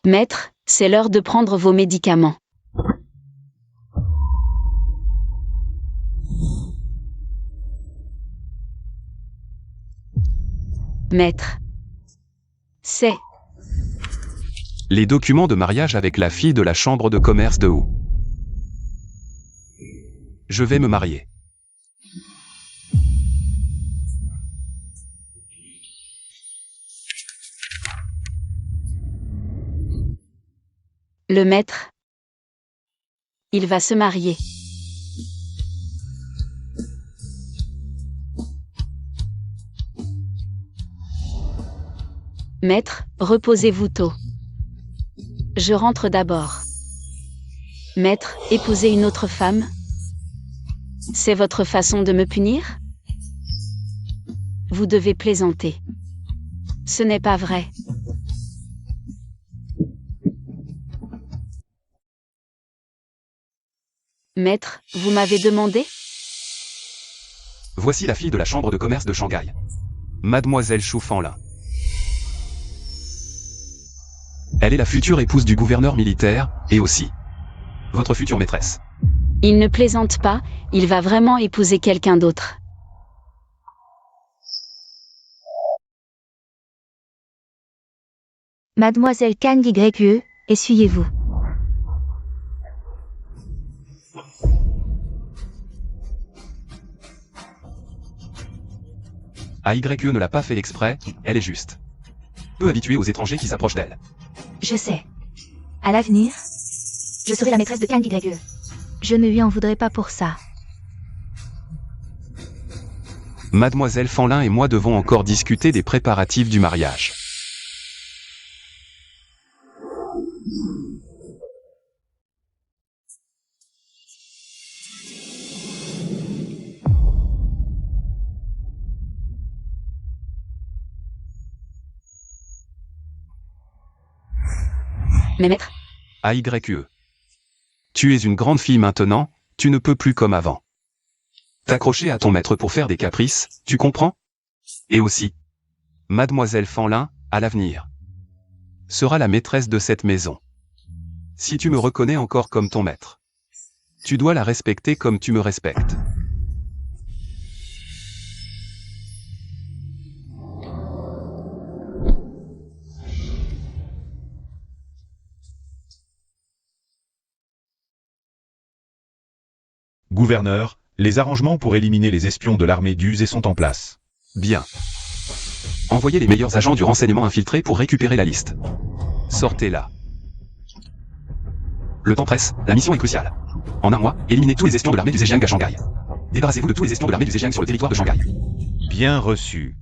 Maître, c'est l'heure de prendre vos médicaments. Maître. C'est les documents de mariage avec la fille de la chambre de commerce de Hou. Je vais me marier. le maître. Il va se marier. Maître, reposez-vous tôt. Je rentre d'abord. Maître, épouser une autre femme? C'est votre façon de me punir? Vous devez plaisanter. Ce n'est pas vrai. Maître, vous m'avez demandé? Voici la fille de la chambre de commerce de Shanghai. Mademoiselle Xu Fanlin. Elle est la future épouse du gouverneur militaire, et aussi votre future maîtresse. Il ne plaisante pas, il va vraiment épouser quelqu'un d'autre. Mademoiselle Kang Ye, essuyez-vous. AYE ne l'a pas fait exprès, elle est juste peu habituée aux étrangers qui s'approchent d'elle. Je sais. À l'avenir, je serai la maîtresse de Kang Ye. Je ne lui en voudrais pas pour ça. Mademoiselle Fanlin et moi devons encore discuter des préparatifs du mariage. Mais maître, AYE. Tu es une grande fille maintenant, tu ne peux plus comme avant. T'accrocher à ton maître pour faire des caprices, tu comprends? Et aussi, Mademoiselle Fanlin, à l'avenir, sera la maîtresse de cette maison. Si tu me reconnais encore comme ton maître, tu dois la respecter comme tu me respectes. Gouverneur, les arrangements pour éliminer les espions de l'armée d'Uzé sont en place. Bien. Envoyez les meilleurs agents du renseignement infiltrés pour récupérer la liste. Sortez-la. Le temps presse, la mission est cruciale. En un mois, éliminez tous les espions de l'armée du Zhejiang à Shanghai. Débarrassez-vous de tous les espions de l'armée du Zhejiang sur le territoire de Shanghai. Bien reçu.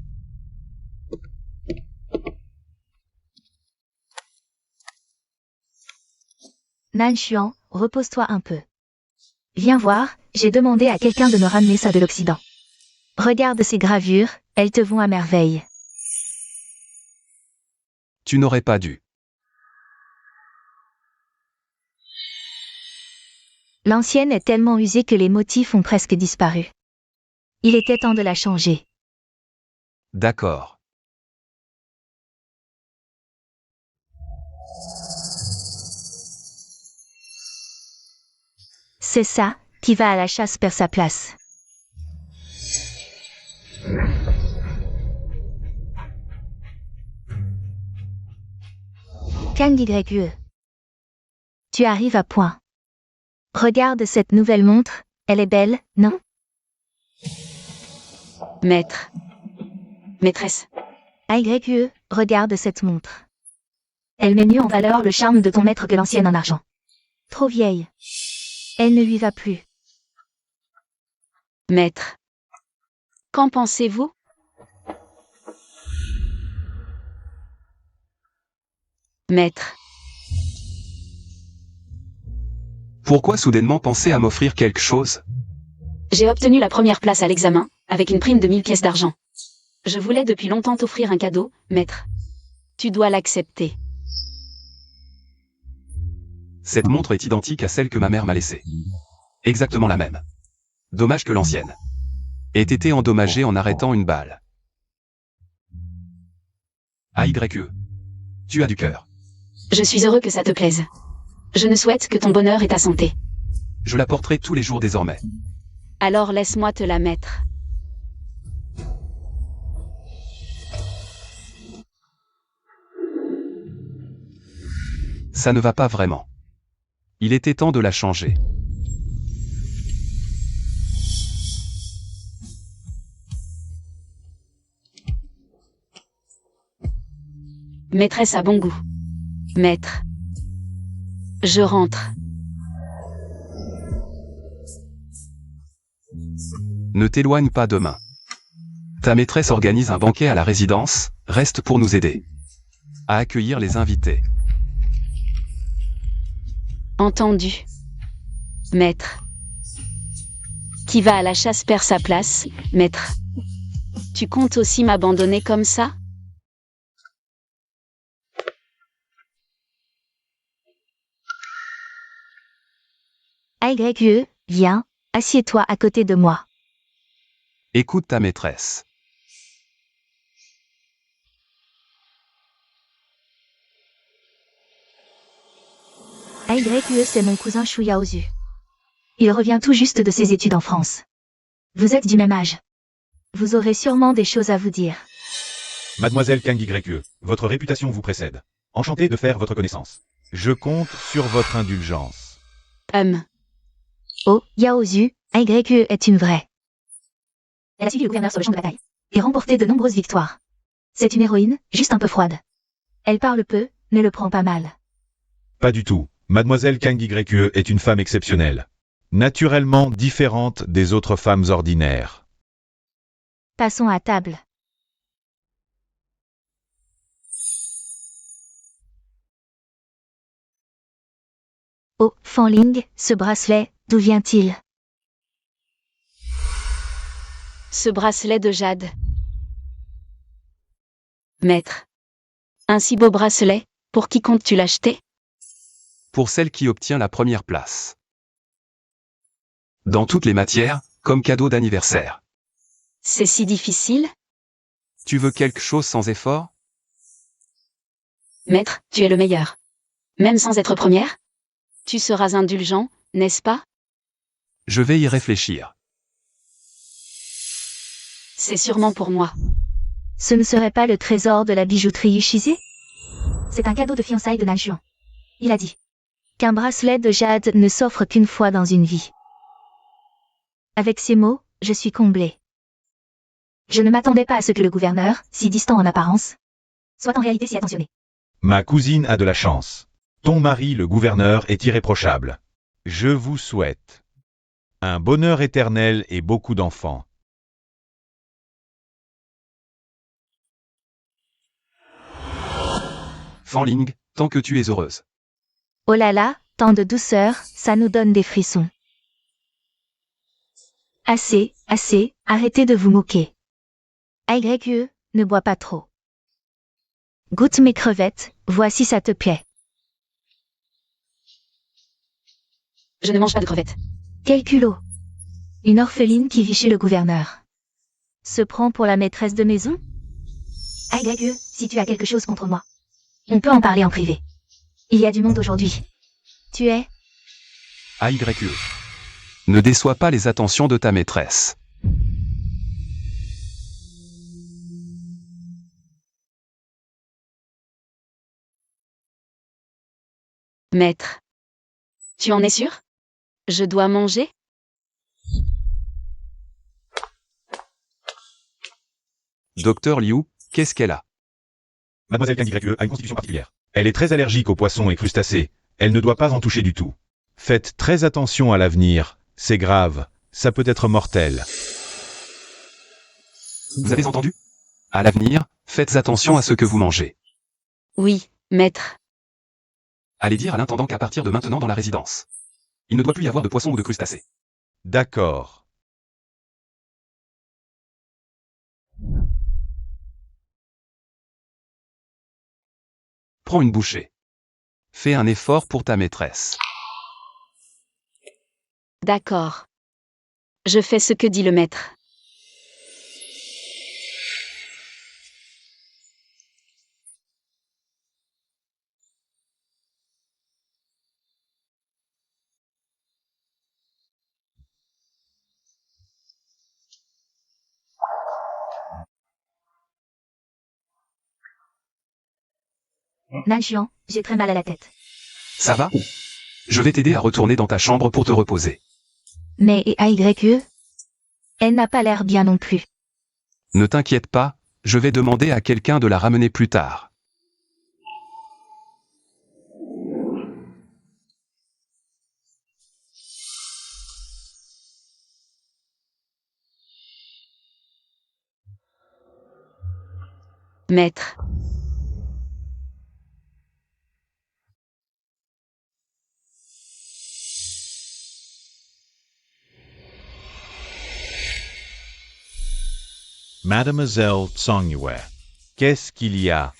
Nan Xuan, repose-toi un peu. Viens voir, j'ai demandé à quelqu'un de me ramener ça de l'Occident. Regarde ces gravures, elles te vont à merveille. Tu n'aurais pas dû. L'ancienne est tellement usée que les motifs ont presque disparu. Il était temps de la changer. D'accord. C'est ça, qui va à la chasse perd sa place. Kang Ye. Tu arrives à point. Regarde cette nouvelle montre, elle est belle, non? maître. Maîtresse. Aye, regarde cette montre. Elle met mieux en valeur le charme de ton maître que l'ancienne en argent. Trop vieille. Elle ne lui va plus. Maître. Qu'en pensez-vous? Maître. Pourquoi soudainement penser à m'offrir quelque chose? J'ai obtenu la première place à l'examen, avec une prime de 1000 pièces d'argent. Je voulais depuis longtemps t'offrir un cadeau, maître. Tu dois l'accepter. Cette montre est identique à celle que ma mère m'a laissée. Exactement la même. Dommage que l'ancienne ait été endommagée en arrêtant une balle. AYE. Tu as du cœur. Je suis heureux que ça te plaise. Je ne souhaite que ton bonheur et ta santé. Je la porterai tous les jours désormais. Alors laisse-moi te la mettre. Ça ne va pas vraiment. Il était temps de la changer. Maîtresse a bon goût. Maître. Je rentre. Ne t'éloigne pas demain. Ta maîtresse organise un banquet à la résidence, reste pour nous aider à accueillir les invités. Entendu. Maître. Qui va à la chasse perd sa place, maître. Tu comptes aussi m'abandonner comme ça? AYE, viens, assieds-toi à côté de moi. Écoute ta maîtresse. AYE, c'est mon cousin Shu Yaozu. Il revient tout juste de ses études en France. Vous êtes du même âge. Vous aurez sûrement des choses à vous dire. Mademoiselle Kang YE, votre réputation vous précède. Enchanté de faire votre connaissance. Je compte sur votre indulgence. Oh, Yaozu, AYE est une vraie. Elle a suivi le gouverneur sur le champ de bataille et remporté de nombreuses victoires. C'est une héroïne, juste un peu froide. Elle parle peu, mais le prend pas mal. Pas du tout. Mademoiselle Kang YE est une femme exceptionnelle. Naturellement différente des autres femmes ordinaires. Passons à table. Oh, Fanling, ce bracelet, d'où vient-il? Ce bracelet de jade. Maître. Un si beau bracelet, pour qui comptes-tu l'acheter? Pour celle qui obtient la première place. Dans toutes les matières, comme cadeau d'anniversaire. C'est si difficile? Tu veux quelque chose sans effort? Maître, tu es le meilleur. Même sans être première? Tu seras indulgent, n'est-ce pas? Je vais y réfléchir. C'est sûrement pour moi. Ce ne serait pas le trésor de la bijouterie Yushize? C'est un cadeau de fiançailles de Nanchuan. Il a dit qu'un bracelet de jade ne s'offre qu'une fois dans une vie. Avec ces mots, je suis comblée. Je ne m'attendais pas à ce que le gouverneur, si distant en apparence, soit en réalité si attentionné. Ma cousine a de la chance. Ton mari, le gouverneur, est irréprochable. Je vous souhaite un bonheur éternel et beaucoup d'enfants. Fanling, tant que tu es heureuse. Oh là là, tant de douceur, ça nous donne des frissons. Assez, assez, arrêtez de vous moquer. AYE, ne bois pas trop. Goûte mes crevettes, vois si ça te plaît. Je ne mange pas de crevettes. Quel culot! Une orpheline qui vit chez le gouverneur. Se prend pour la maîtresse de maison? AYE, si tu as quelque chose contre moi, on peut en parler en privé. Il y a du monde aujourd'hui. Tu es? AYE. Ne déçois pas les attentions de ta maîtresse. Maître. Tu en es sûr? Je dois manger? Docteur Liu, qu'est-ce qu'elle a? Mademoiselle Kang YE a une constitution particulière. Elle est très allergique aux poissons et crustacés. Elle ne doit pas en toucher du tout. Faites très attention à l'avenir. C'est grave. Ça peut être mortel. Vous avez entendu? À l'avenir, faites attention à ce que vous mangez. Oui, maître. Allez dire à l'intendant qu'à partir de maintenant dans la résidence, il ne doit plus y avoir de poissons ou de crustacés. D'accord. Prends une bouchée. Fais un effort pour ta maîtresse. D'accord. Je fais ce que dit le maître. Nanjuan, j'ai très mal à la tête. Ça va? Je vais t'aider à retourner dans ta chambre pour te reposer. Mais et AYE? Elle n'a pas l'air bien non plus. Ne t'inquiète pas, je vais demander à quelqu'un de la ramener plus tard. Maître. Mademoiselle Tsongyue, qu'est-ce qu'il y a?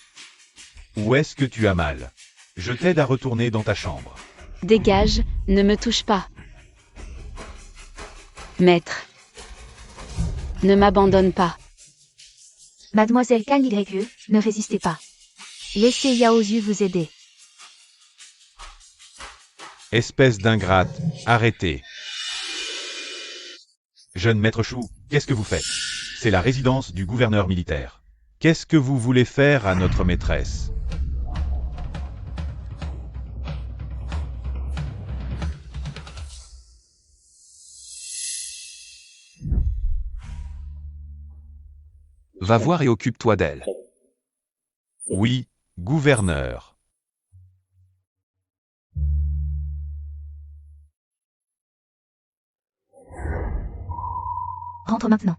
Où est-ce que tu as mal? Je t'aide à retourner dans ta chambre. Dégage, ne me touche pas. Maître. Ne m'abandonne pas. Mademoiselle Kang YE, ne résistez pas. Laissez Yaozu vous aider. Espèce d'ingrate, arrêtez. Jeune maître Chou, qu'est-ce que vous faites? C'est la résidence du gouverneur militaire. Qu'est-ce que vous voulez faire à notre maîtresse? Va voir et occupe-toi d'elle. Oui, gouverneur. Rentre maintenant.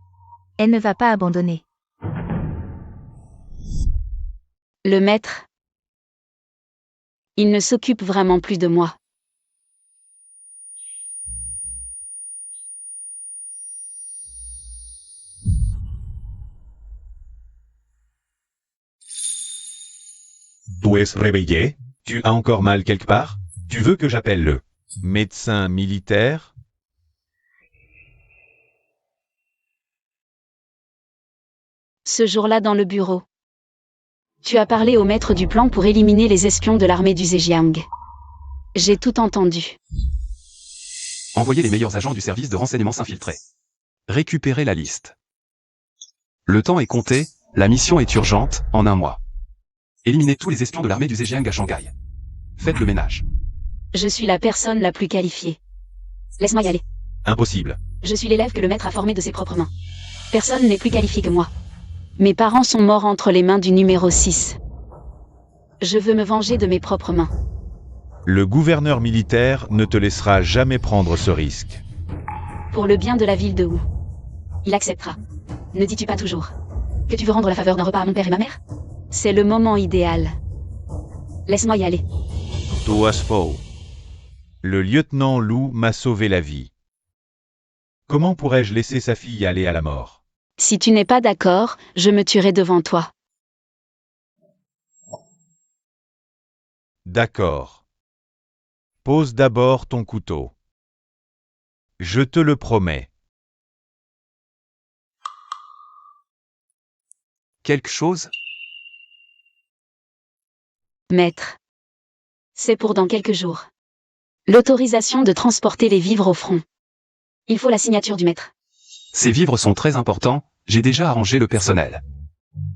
Elle ne va pas abandonner. Le maître. Il ne s'occupe vraiment plus de moi. Dois réveiller? Tu as encore mal quelque part? Tu veux que j'appelle le médecin militaire? Ce jour-là dans le bureau. Tu as parlé au maître du plan pour éliminer les espions de l'armée du Zhejiang. J'ai tout entendu. Envoyez les meilleurs agents du service de renseignement s'infiltrer. Récupérez la liste. Le temps est compté, la mission est urgente, en 1 mois. Éliminez tous les espions de l'armée du Zhejiang à Shanghai. Faites le ménage. Je suis la personne la plus qualifiée. Laisse-moi y aller. Impossible. Je suis l'élève que le maître a formé de ses propres mains. Personne n'est plus qualifié que moi. Mes parents sont morts entre les mains du numéro 6. Je veux me venger de mes propres mains. Le gouverneur militaire ne te laissera jamais prendre ce risque. Pour le bien de la ville de Wu. Il acceptera. Ne dis-tu pas toujours que tu veux rendre la faveur d'un repas à mon père et ma mère? C'est le moment idéal. Laisse-moi y aller. Toasfo. Le lieutenant Lou m'a sauvé la vie. Comment pourrais-je laisser sa fille aller à la mort? Si tu n'es pas d'accord, je me tuerai devant toi. D'accord. Pose d'abord ton couteau. Je te le promets. Quelque chose? Maître. C'est pour dans quelques jours. L'autorisation de transporter les vivres au front. Il faut la signature du maître. Ces vivres sont très importants, j'ai déjà arrangé le personnel.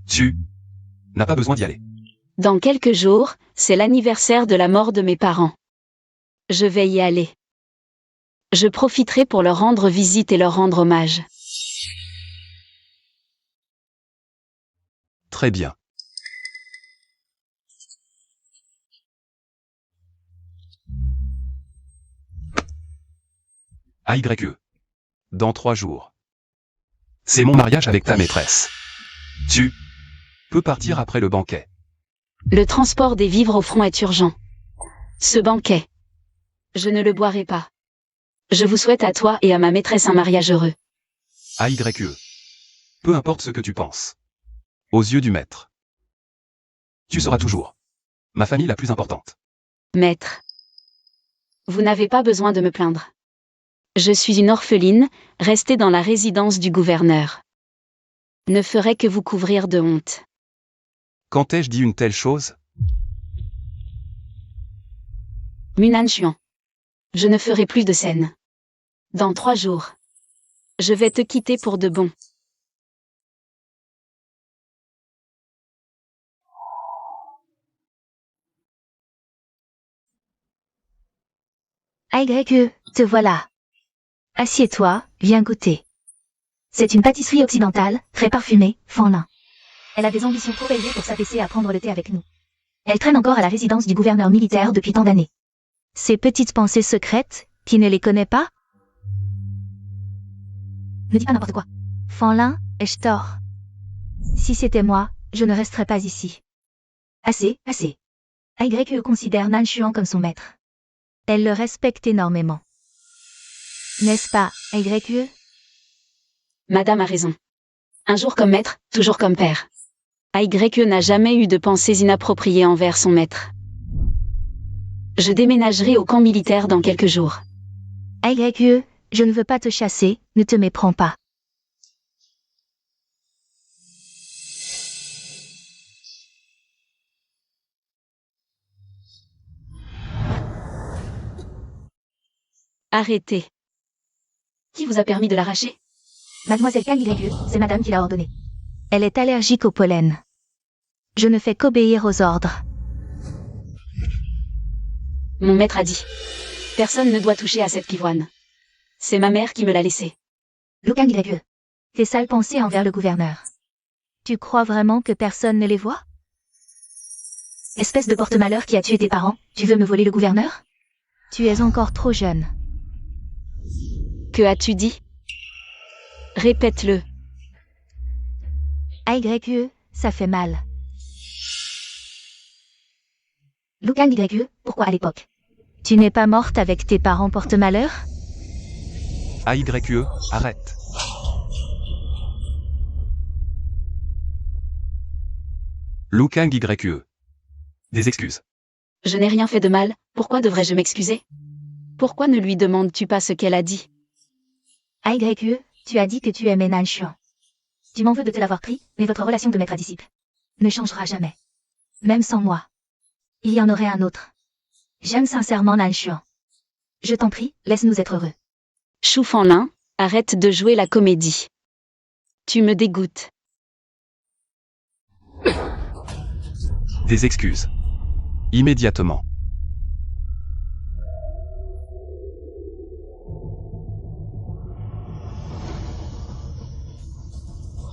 Tu n'as pas besoin d'y aller. Dans quelques jours, c'est l'anniversaire de la mort de mes parents. Je vais y aller. Je profiterai pour leur rendre visite et leur rendre hommage. Très bien. AYE. Dans 3 jours. C'est mon mariage avec ta maîtresse. Tu peux partir après le banquet. Le transport des vivres au front est urgent. Ce banquet. Je ne le boirai pas. Je vous souhaite à toi et à ma maîtresse un mariage heureux. AYE. Peu importe ce que tu penses. Aux yeux du maître. Tu seras toujours ma famille la plus importante. Maître. Vous n'avez pas besoin de me plaindre. Je suis une orpheline, restée dans la résidence du gouverneur. Ne ferait que vous couvrir de honte. Quand ai-je dit une telle chose? Munan Chuan. Je ne ferai plus de scène. Dans 3 jours. Je vais te quitter pour de bon. AYE, te voilà. Assieds-toi, viens goûter. C'est une pâtisserie occidentale, très parfumée, Fanlin. Elle a des ambitions trop élevées pour s'abaisser à prendre le thé avec nous. Elle traîne encore à la résidence du gouverneur militaire depuis tant d'années. Ces petites pensées secrètes, qui ne les connaît pas? Ne dis pas n'importe quoi. Fanlin, ai-je tort? Si c'était moi, je ne resterais pas ici. Assez, assez. AYE considère Nanshuan comme son maître. Elle le respecte énormément. N'est-ce pas, AYE? Madame a raison. Un jour comme maître, toujours comme père. AYE n'a jamais eu de pensées inappropriées envers son maître. Je déménagerai au camp militaire dans quelques jours. AYE, je ne veux pas te chasser, ne te méprends pas. Arrêtez. Qui vous a permis de l'arracher? Mademoiselle Kang YE, c'est madame qui l'a ordonné. Elle est allergique au pollen. Je ne fais qu'obéir aux ordres. Mon maître a dit. Personne ne doit toucher à cette pivoine. C'est ma mère qui me l'a laissée. Kang YE. Tes sales pensées envers le gouverneur. Tu crois vraiment que personne ne les voit? Espèce de porte-malheur qui a tué tes parents, tu veux me voler le gouverneur? Tu es encore trop jeune. Que as-tu dit? Répète-le. AYE, ça fait mal. Kang YE, pourquoi à l'époque? Tu n'es pas morte avec tes parents porte-malheur? AYE, arrête. Lukang YE. Des excuses. Je n'ai rien fait de mal, pourquoi devrais-je m'excuser? Pourquoi ne lui demandes-tu pas ce qu'elle a dit? AYE, tu as dit que tu aimais Nanshuan. Tu m'en veux de te l'avoir pris, mais votre relation de maître à disciple ne changera jamais. Même sans moi. Il y en aurait un autre. J'aime sincèrement Nanshuan. Je t'en prie, laisse-nous être heureux. Shu Fanlin, arrête de jouer la comédie. Tu me dégoûtes. Des excuses. Immédiatement.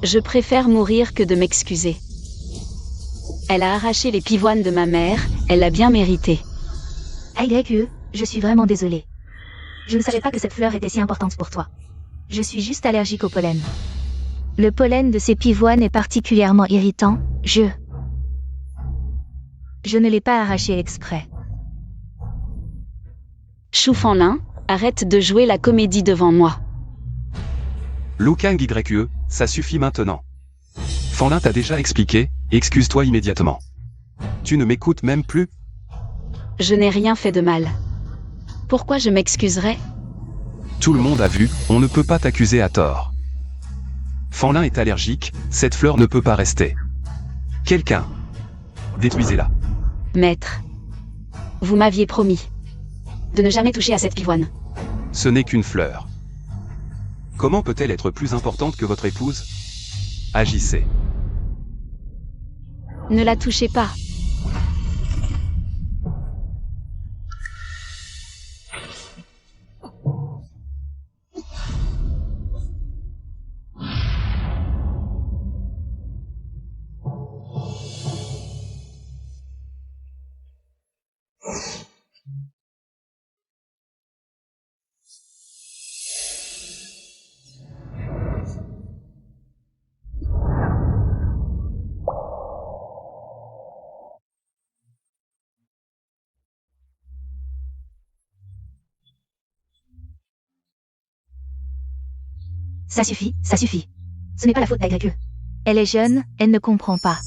Je préfère mourir que de m'excuser. Elle a arraché les pivoines de ma mère, elle l'a bien mérité. AYE, je suis vraiment désolée. Je ne savais pas que cette fleur était si importante pour toi. Je suis juste allergique au pollen. Le pollen de ces pivoines est particulièrement irritant, je ne l'ai pas arraché exprès. Shu Fanlin, arrête de jouer la comédie devant moi. Lukang YE, ça suffit maintenant. Fanlin t'a déjà expliqué, excuse-toi immédiatement. Tu ne m'écoutes même plus? Je n'ai rien fait de mal. Pourquoi je m'excuserais? Tout le monde a vu, on ne peut pas t'accuser à tort. Fanlin est allergique, cette fleur ne peut pas rester. Quelqu'un. Détruisez-la. Maître. Vous m'aviez promis de ne jamais toucher à cette pivoine. Ce n'est qu'une fleur. Comment peut-elle être plus importante que votre épouse? Agissez. Ne la touchez pas. Ça suffit, ça suffit. Ce n'est pas la faute d'AYE. Elle est jeune, elle ne comprend pas.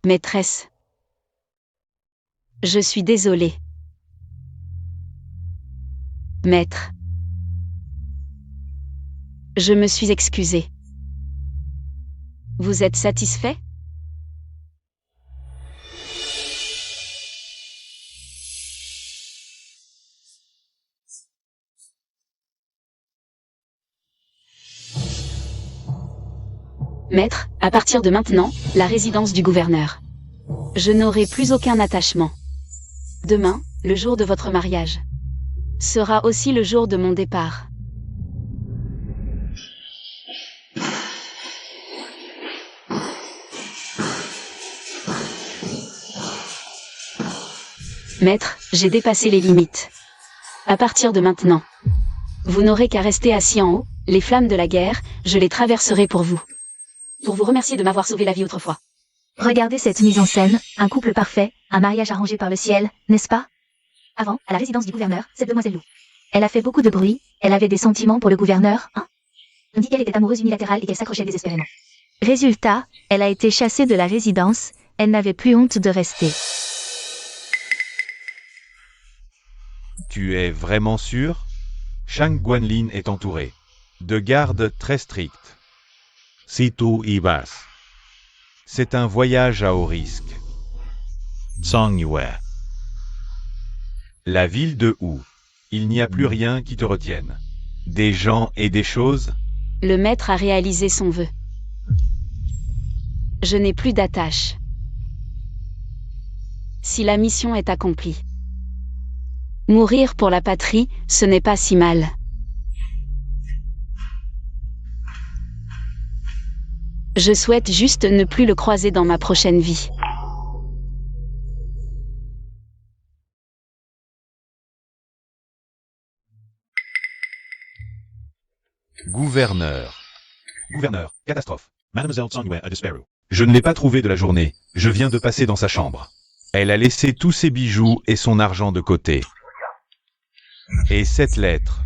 Maîtresse. Je suis désolée. Maître. Je me suis excusée. Vous êtes satisfait? Maître, à partir de maintenant, la résidence du gouverneur. Je n'aurai plus aucun attachement. Demain, le jour de votre mariage, sera aussi le jour de mon départ. Maître, j'ai dépassé les limites. À partir de maintenant, vous n'aurez qu'à rester assis en haut, les flammes de la guerre, je les traverserai pour vous. Pour vous remercier de m'avoir sauvé la vie autrefois. Regardez cette mise en scène, un couple parfait, un mariage arrangé par le ciel, n'est-ce pas? Avant, à la résidence du gouverneur, cette demoiselle Lou. Elle a fait beaucoup de bruit, elle avait des sentiments pour le gouverneur, hein? On dit qu'elle était amoureuse unilatérale et qu'elle s'accrochait désespérément. Résultat, elle a été chassée de la résidence, elle n'avait plus honte de rester. Tu es vraiment sûr? Shang Guanlin est entouré de gardes très stricts. Si tu y vas, c'est un voyage à haut risque. Zhang Yue. La ville de Wu. Il n'y a plus rien qui te retienne. Des gens et des choses? Le maître a réalisé son vœu. Je n'ai plus d'attache. Si la mission est accomplie. Mourir pour la patrie, ce n'est pas si mal. Je souhaite juste ne plus le croiser dans ma prochaine vie. Gouverneur. Gouverneur, catastrophe. Mademoiselle Zhang Yue a disparu. Je ne l'ai pas trouvée de la journée. Je viens de passer dans sa chambre. Elle a laissé tous ses bijoux et son argent de côté. Et cette lettre.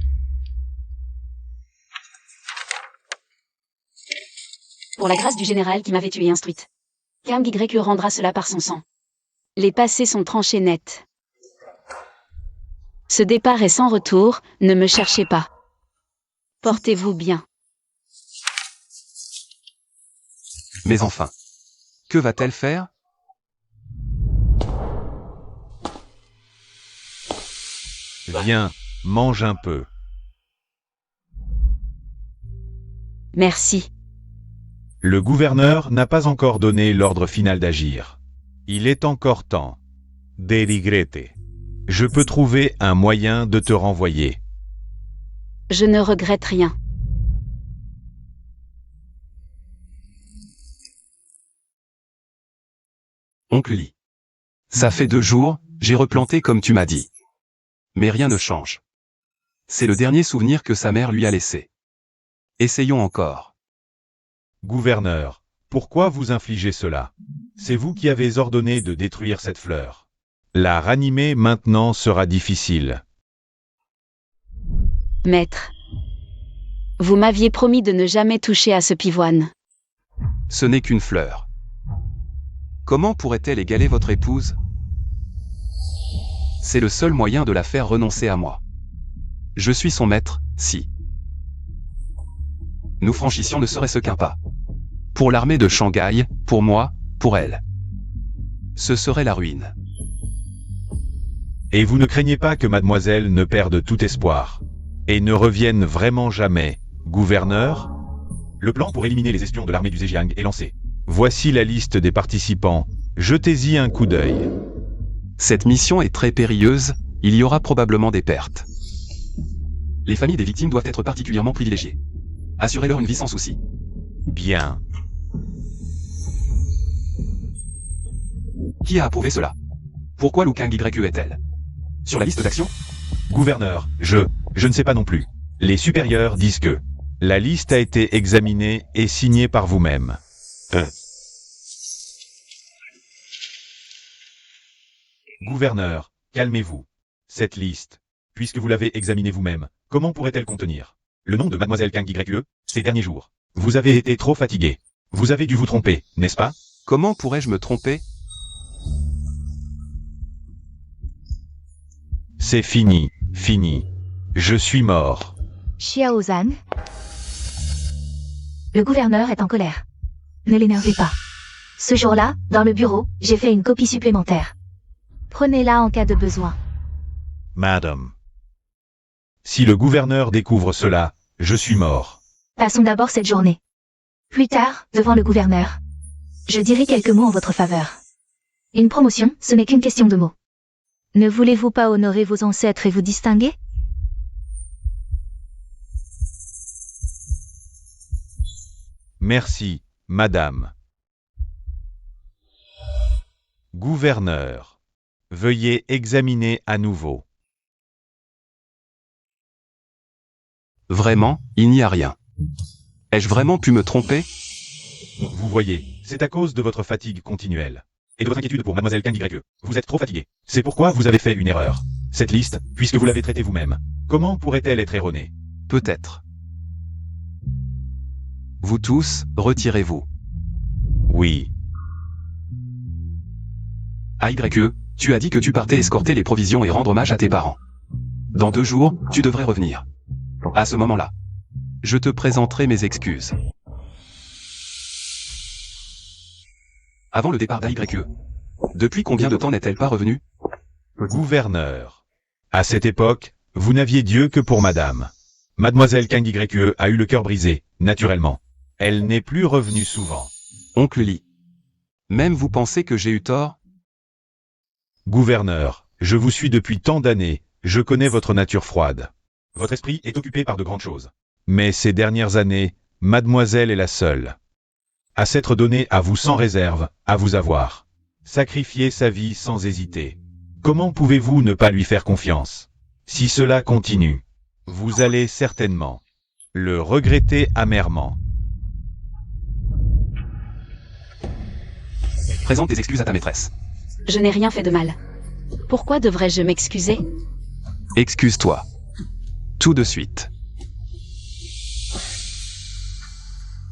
Pour la grâce du général qui m'avait tué et instruite. Kang Y rendra cela par son sang. Les passés sont tranchés net. Ce départ est sans retour, ne me cherchez pas. Portez-vous bien. Mais enfin, que va-t-elle faire? Viens, mange un peu. Merci. Le gouverneur n'a pas encore donné l'ordre final d'agir. Il est encore temps. Deligrete. Je peux trouver un moyen de te renvoyer. Je ne regrette rien. Oncle Li. Ça fait 2 jours, j'ai replanté comme tu m'as dit. Mais rien ne change. C'est le dernier souvenir que sa mère lui a laissé. Essayons encore. Gouverneur, pourquoi vous infligez cela? C'est vous qui avez ordonné de détruire cette fleur. La ranimer maintenant sera difficile. Maître. Vous m'aviez promis de ne jamais toucher à ce pivoine. Ce n'est qu'une fleur. Comment pourrait-elle égaler votre épouse? C'est le seul moyen de la faire renoncer à moi. Je suis son maître, si. Nous franchissions ne serait-ce qu'un pas. Pour l'armée de Shanghai, pour moi, pour elle. Ce serait la ruine. Et vous ne craignez pas que mademoiselle ne perde tout espoir et ne revienne vraiment jamais, gouverneur? Le plan pour éliminer les espions de l'armée du Zhejiang est lancé. Voici la liste des participants. Jetez-y un coup d'œil. Cette mission est très périlleuse, il y aura probablement des pertes. Les familles des victimes doivent être particulièrement privilégiées. Assurez-leur une vie sans souci. Bien. Qui a approuvé cela? Pourquoi Lu Kang Y est-elle sur la liste d'action? Gouverneur, je ne sais pas non plus. Les supérieurs disent que la liste a été examinée et signée par vous-même. Gouverneur, calmez-vous. Cette liste, puisque vous l'avez examinée vous-même, comment pourrait-elle contenir le nom de mademoiselle Kang YE, ces derniers jours? Vous avez été trop fatigué. Vous avez dû vous tromper, n'est-ce pas? Comment pourrais-je me tromper? C'est fini, fini. Je suis mort. Xiao Zhan. Le gouverneur est en colère. Ne l'énervez pas. Ce jour-là, dans le bureau, j'ai fait une copie supplémentaire. Prenez-la en cas de besoin. Madame. Si le gouverneur découvre cela, je suis mort. Passons d'abord cette journée. Plus tard, devant le gouverneur, je dirai quelques mots en votre faveur. Une promotion, ce n'est qu'une question de mots. Ne voulez-vous pas honorer vos ancêtres et vous distinguer? Merci, madame. Gouverneur. Veuillez examiner à nouveau. Vraiment, il n'y a rien. Ai-je vraiment pu me tromper? Vous voyez, c'est à cause de votre fatigue continuelle. Et de votre inquiétude pour mademoiselle Kang YE. Vous êtes trop fatigué. C'est pourquoi vous avez fait une erreur. Cette liste, puisque vous l'avez traitée vous-même, comment pourrait-elle être erronée? Peut-être. Vous tous, retirez-vous. Oui. AYE, tu as dit que tu partais escorter les provisions et rendre hommage à tes parents. Dans 2 jours, tu devrais revenir. À ce moment-là, je te présenterai mes excuses. Avant le départ d'AYE. Depuis combien de temps n'est-elle pas revenue? Gouverneur. À cette époque, vous n'aviez Dieu que pour madame. Mademoiselle Kang YE a eu le cœur brisé, naturellement. Elle n'est plus revenue souvent. Oncle Lee. Même vous pensez que j'ai eu tort? Gouverneur, je vous suis depuis tant d'années, je connais votre nature froide. Votre esprit est occupé par de grandes choses. Mais ces dernières années, mademoiselle est la seule à s'être donnée à vous sans réserve, à vous avoir sacrifié sa vie sans hésiter. Comment pouvez-vous ne pas lui faire confiance? Si cela continue, vous allez certainement le regretter amèrement. Présente tes excuses à ta maîtresse. Je n'ai rien fait de mal. Pourquoi devrais-je m'excuser? Excuse-toi. Tout de suite.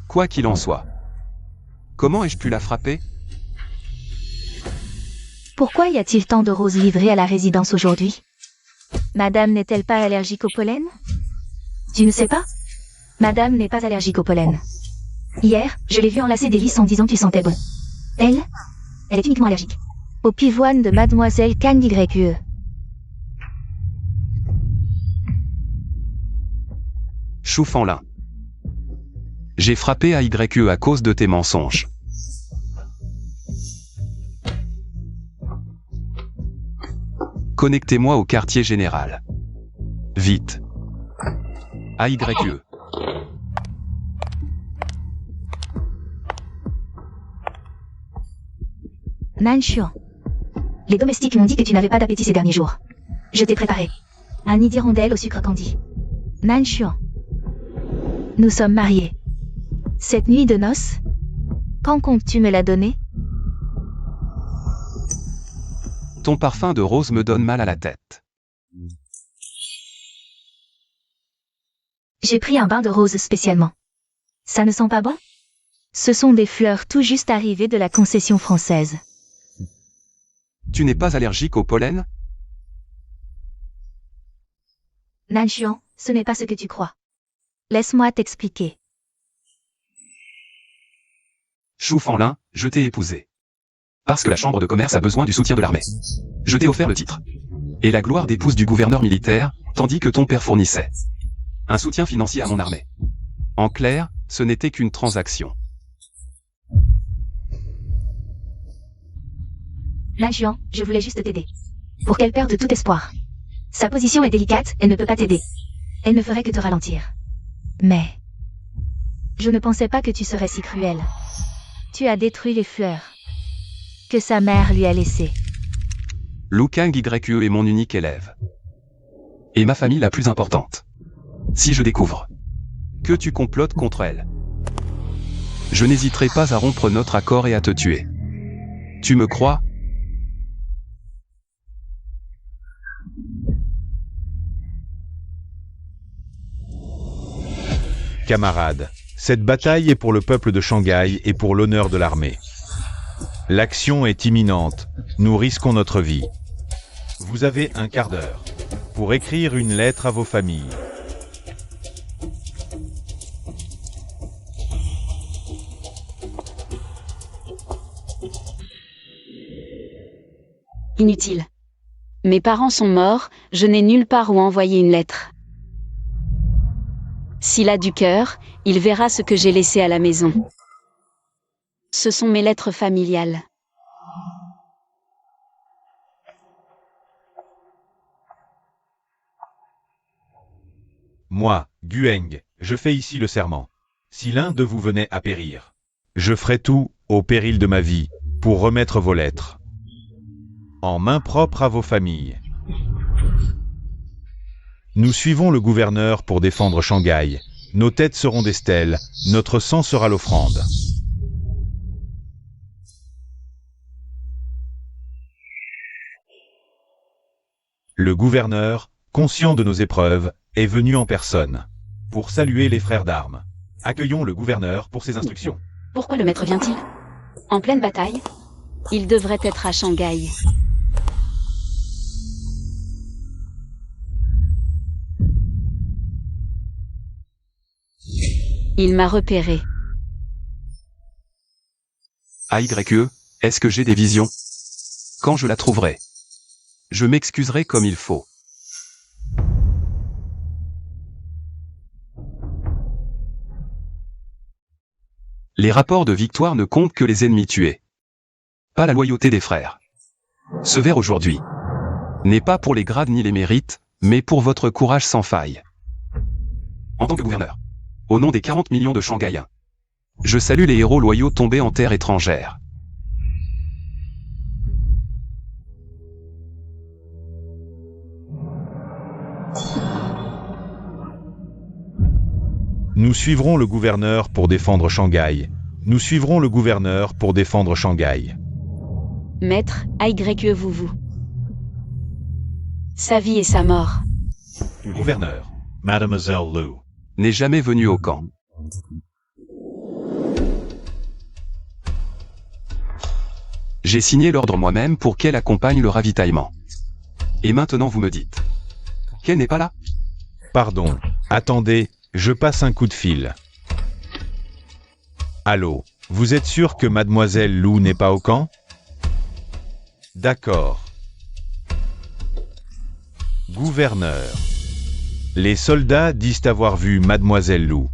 Quoi qu'il en soit. Comment ai-je pu la frapper? Pourquoi y a-t-il tant de roses livrées à la résidence aujourd'hui? Madame n'est-elle pas allergique au pollen? Tu ne sais pas? Madame n'est pas allergique au pollen. Hier, je l'ai vue enlacer des lys en disant qu'il sentait bon. Elle est uniquement allergique au pivoine de mademoiselle Kang YE. Choufanlin. J'ai frappé AYE à cause de tes mensonges. Connectez-moi au quartier général. Vite. AYE. Nanshuan. Les domestiques m'ont dit que tu n'avais pas d'appétit ces derniers jours. Je t'ai préparé un nid d'hirondelle au sucre candi. Nanshuan. Nous sommes mariés. Cette nuit de noces, quand comptes-tu me la donner? Ton parfum de rose me donne mal à la tête. J'ai pris un bain de rose spécialement. Ça ne sent pas bon? Ce sont des fleurs tout juste arrivées de la concession française. Tu n'es pas allergique au pollen? Nanshuan, ce n'est pas ce que tu crois. Laisse-moi t'expliquer. Choufanlin, je t'ai épousé. Parce que la chambre de commerce a besoin du soutien de l'armée. Je t'ai offert le titre. Et la gloire d'épouse du gouverneur militaire, tandis que ton père fournissait un soutien financier à mon armée. En clair, ce n'était qu'une transaction. Nanshuan, je voulais juste t'aider. Pour qu'elle perde tout espoir. Sa position est délicate, elle ne peut pas t'aider. Elle ne ferait que te ralentir. Mais je ne pensais pas que tu serais si cruel. Tu as détruit les fleurs que sa mère lui a laissées. Lu Kang YE est mon unique élève. Et ma famille la plus importante. Si je découvre que tu complotes contre elle, je n'hésiterai pas à rompre notre accord et à te tuer. Tu me crois? Camarades, cette bataille est pour le peuple de Shanghai et pour l'honneur de l'armée. L'action est imminente, nous risquons notre vie. Vous avez un quart d'heure pour écrire une lettre à vos familles. Inutile. Mes parents sont morts, je n'ai nulle part où envoyer une lettre. S'il a du cœur, il verra ce que j'ai laissé à la maison. Ce sont mes lettres familiales. Moi, Gueng, je fais ici le serment. Si l'un de vous venait à périr, je ferai tout, au péril de ma vie, pour remettre vos lettres en main propre à vos familles. Nous suivons le gouverneur pour défendre Shanghai. Nos têtes seront des stèles, notre sang sera l'offrande. Le gouverneur, conscient de nos épreuves, est venu en personne pour saluer les frères d'armes. Accueillons le gouverneur pour ses instructions. Pourquoi le maître vient-il? En pleine bataille? Il devrait être à Shanghai. Il m'a repéré. AYE, est-ce que j'ai des visions? Quand je la trouverai, je m'excuserai comme il faut. Les rapports de victoire ne comptent que les ennemis tués. Pas la loyauté des frères. Ce vers aujourd'hui n'est pas pour les grades ni les mérites, mais pour votre courage sans faille. En tant que gouverneur, au nom des 40 millions de Shanghaïens, je salue les héros loyaux tombés en terre étrangère. Nous suivrons le gouverneur pour défendre Shanghai. Nous suivrons le gouverneur pour défendre Shanghai. Maître, AYE vous. Sa vie et sa mort. Gouverneur, Mademoiselle Lu n'est jamais venu au camp. J'ai signé l'ordre moi-même pour qu'elle accompagne le ravitaillement. Et maintenant vous me dites qu'elle n'est pas là? Pardon, attendez, je passe un coup de fil. Allô, vous êtes sûr que Mademoiselle Lu n'est pas au camp? D'accord. Gouverneur. Les soldats disent avoir vu Mademoiselle Lu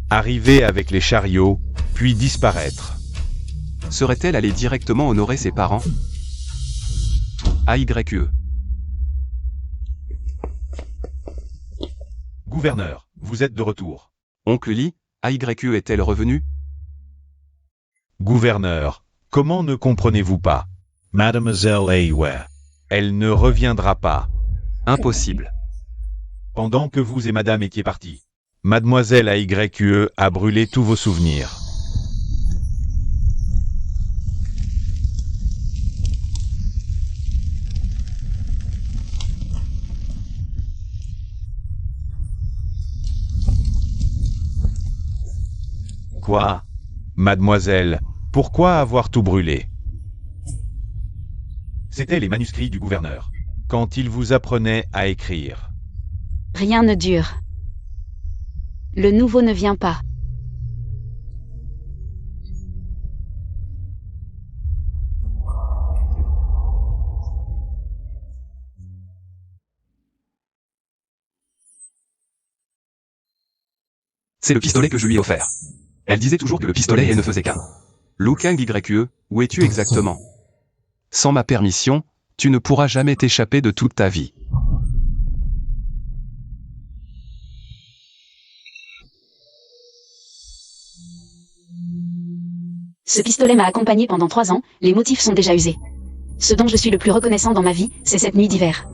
arriver avec les chariots, puis disparaître. Serait-elle allée directement honorer ses parents? AYE. Gouverneur, vous êtes de retour. Oncle Lee, AYE est-elle revenue? Gouverneur, comment ne comprenez-vous pas? Mademoiselle Aiwe. Elle ne reviendra pas. Impossible. Pendant que vous et madame étiez partis, Mademoiselle AYE a brûlé tous vos souvenirs. Quoi? Mademoiselle, pourquoi avoir tout brûlé? C'étaient les manuscrits du gouverneur, quand il vous apprenait à écrire. Rien ne dure. Le nouveau ne vient pas. C'est le pistolet que je lui ai offert. Elle disait toujours que le pistolet elle ne faisait qu'un. Lu Kang YE, où es-tu exactement? Sans ma permission, tu ne pourras jamais t'échapper de toute ta vie. Ce pistolet m'a accompagné pendant 3 ans, les motifs sont déjà usés. Ce dont je suis le plus reconnaissant dans ma vie, c'est cette nuit d'hiver.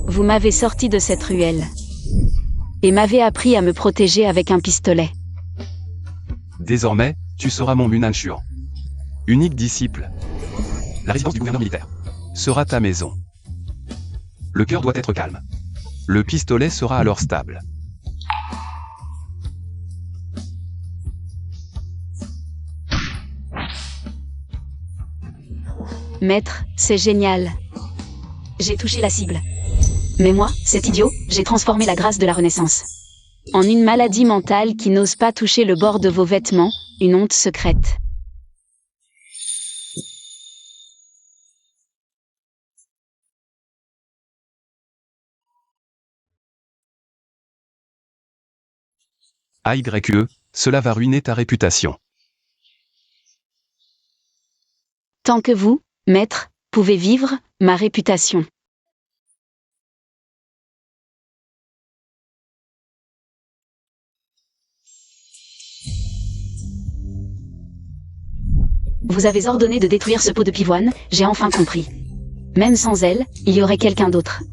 Vous m'avez sorti de cette ruelle. Et m'avez appris à me protéger avec un pistolet. Désormais, tu seras mon Munan Chuan. Unique disciple. La résidence du gouverneur militaire sera ta maison. Le cœur doit être calme. Le pistolet sera alors stable. Maître, c'est génial. J'ai touché la cible. Mais moi, cet idiot, j'ai transformé la grâce de la Renaissance en une maladie mentale qui n'ose pas toucher le bord de vos vêtements, une honte secrète. AYE, cela va ruiner ta réputation. Tant que vous, maître, pouvez vivre, ma réputation. Vous avez ordonné de détruire ce pot de pivoine, j'ai enfin compris. Même sans elle, il y aurait quelqu'un d'autre.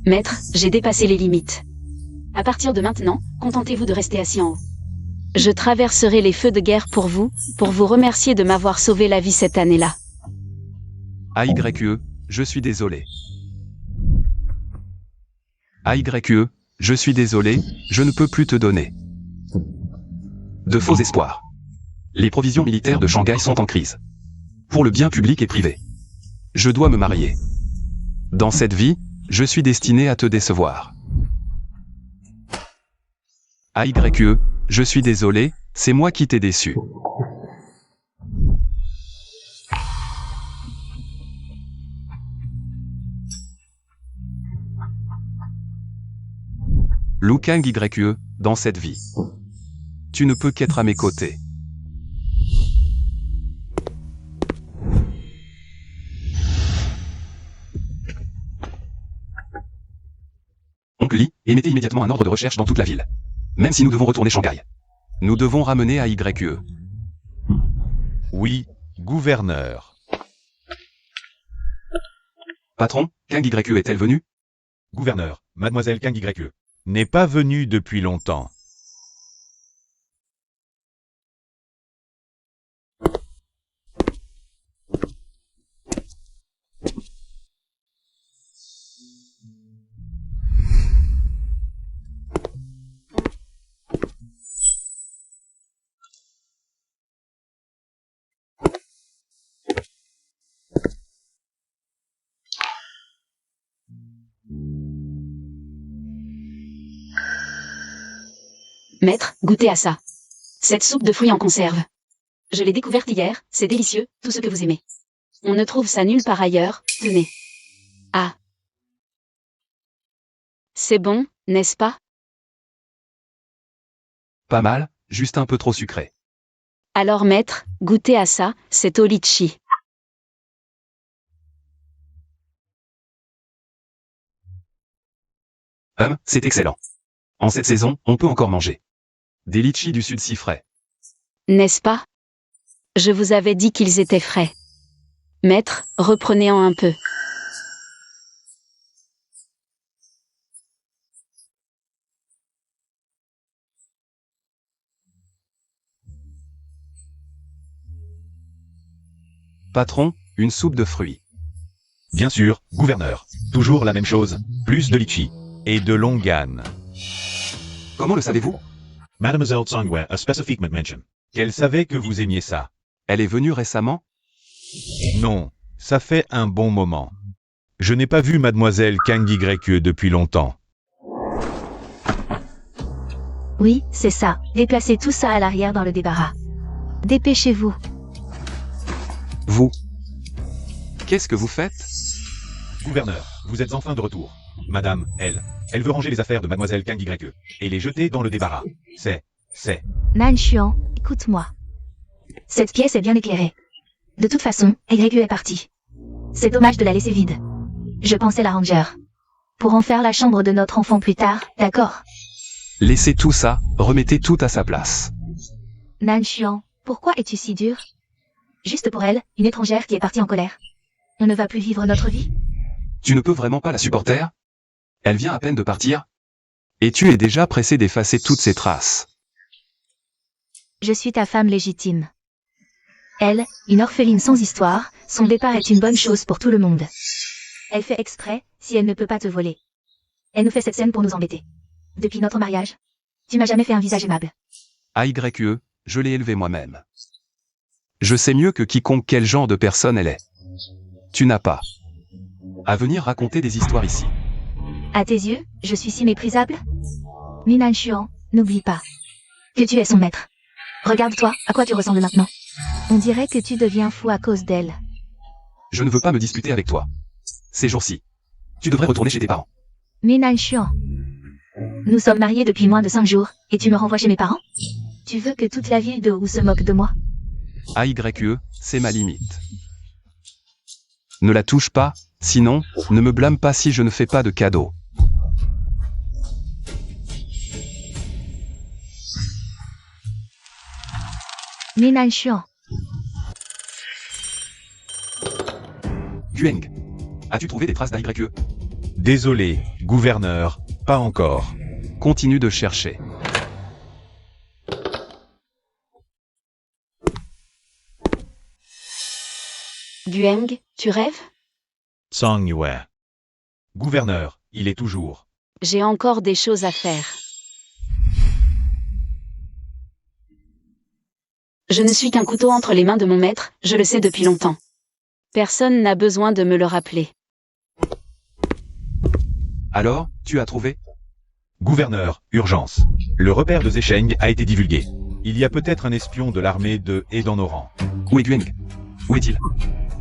Maître, j'ai dépassé les limites. À partir de maintenant, contentez-vous de rester assis en haut. Je traverserai les feux de guerre pour vous remercier de m'avoir sauvé la vie cette année-là. AYE, je suis désolé. AYE, je suis désolé, je ne peux plus te donner. De faux espoirs. Les provisions militaires de Shanghai sont en crise. Pour le bien public et privé. Je dois me marier. Dans cette vie, je suis destiné à te décevoir. AYE, je suis désolé, c'est moi qui t'ai déçu. Lu Kang YE, dans cette vie. Tu ne peux qu'être à mes côtés. Oncle Lee, émettez immédiatement un ordre de recherche dans toute la ville. Même si nous devons retourner Shanghai. Nous devons ramener AYE. Oui, gouverneur. Patron, Kang YE est-elle venue? Gouverneur, mademoiselle Kang YE n'est pas venue depuis longtemps. Maître, goûtez à ça. Cette soupe de fruits en conserve. Je l'ai découverte hier, c'est délicieux, tout ce que vous aimez. On ne trouve ça nulle part ailleurs, tenez. Ah. C'est bon, n'est-ce pas? Pas mal, juste un peu trop sucré. Alors maître, goûtez à ça, c'est au litchi. C'est excellent. En cette saison, on peut encore manger. Des litchis du sud si frais. N'est-ce pas? Je vous avais dit qu'ils étaient frais. Maître, reprenez-en un peu. Patron, une soupe de fruits. Bien sûr, gouverneur. Toujours la même chose. Plus de litchi. Et de longan. Comment le savez-vous? Mademoiselle Tsangwe a specifiquement mention qu'elle savait que vous aimiez ça. Elle est venue récemment? Non, ça fait un bon moment. Je n'ai pas vu mademoiselle Kang YE depuis longtemps. Oui, c'est ça. Déplacez tout ça à l'arrière dans le débarras. Dépêchez-vous. Vous. Qu'est-ce que vous faites? Gouverneur, vous êtes enfin de retour. Madame, elle veut ranger les affaires de mademoiselle Kang YE et les jeter dans le débarras. C'est. Nan Xuan, écoute-moi. Cette pièce est bien éclairée. De toute façon, YE est partie. C'est dommage de la laisser vide. Je pensais l'arranger. Pour en faire la chambre de notre enfant plus tard, d'accord? Laissez tout ça, remettez tout à sa place. Nan Xuan, pourquoi es-tu si dur? Juste pour elle, une étrangère qui est partie en colère. On ne va plus vivre notre vie? Tu ne peux vraiment pas la supporter? Elle vient à peine de partir. Et tu es déjà pressé d'effacer toutes ces traces. Je suis ta femme légitime. Elle, une orpheline sans histoire, son départ est une bonne chose pour tout le monde. Elle fait exprès, si elle ne peut pas te voler. Elle nous fait cette scène pour nous embêter. Depuis notre mariage, tu m'as jamais fait un visage aimable. AYE, je l'ai élevée moi-même. Je sais mieux que quiconque quel genre de personne elle est. Tu n'as pas à venir raconter des histoires ici. À tes yeux, je suis si méprisable? Minan Xuan, n'oublie pas que tu es son maître. Regarde-toi, à quoi tu ressembles maintenant? On dirait que tu deviens fou à cause d'elle. Je ne veux pas me disputer avec toi. Ces jours-ci, tu devrais retourner chez tes parents. Minan Xuan, Nous sommes mariés depuis moins de 5 jours, et tu me renvoies chez mes parents? Tu veux que toute la ville de Wu se moque de moi? AYE, c'est ma limite. Ne la touche pas, sinon, ne me blâme pas si je ne fais pas de cadeau. Minan Xuan. Gueng, as-tu trouvé des traces d'AYE? Désolé, gouverneur, pas encore. Continue de chercher. Gueng, tu rêves? Zhang Yue. Gouverneur, il est toujours. J'ai encore des choses à faire. Je ne suis qu'un couteau entre les mains de mon maître, je le sais depuis longtemps. Personne n'a besoin de me le rappeler. Alors, tu as trouvé? Gouverneur, urgence. Le repère de Zesheng a été divulgué. Il y a peut-être un espion de l'armée de He dans nos rangs. Où est Gueng? Où est-il?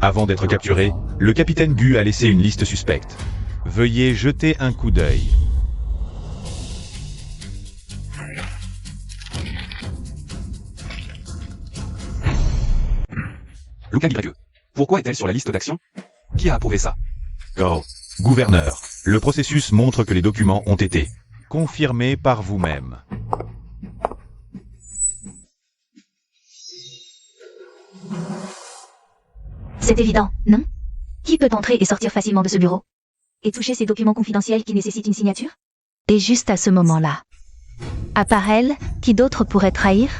Avant d'être capturé, le capitaine Gu a laissé une liste suspecte. Veuillez jeter un coup d'œil. Luka YE. Pourquoi est-elle sur la liste d'action? Qui a approuvé ça? Go. Gouverneur, le processus montre que les documents ont été confirmés par vous-même. C'est évident, non? Qui peut entrer et sortir facilement de ce bureau? Et toucher ces documents confidentiels qui nécessitent une signature? Et juste à ce moment-là. À part elle, qui d'autre pourrait trahir?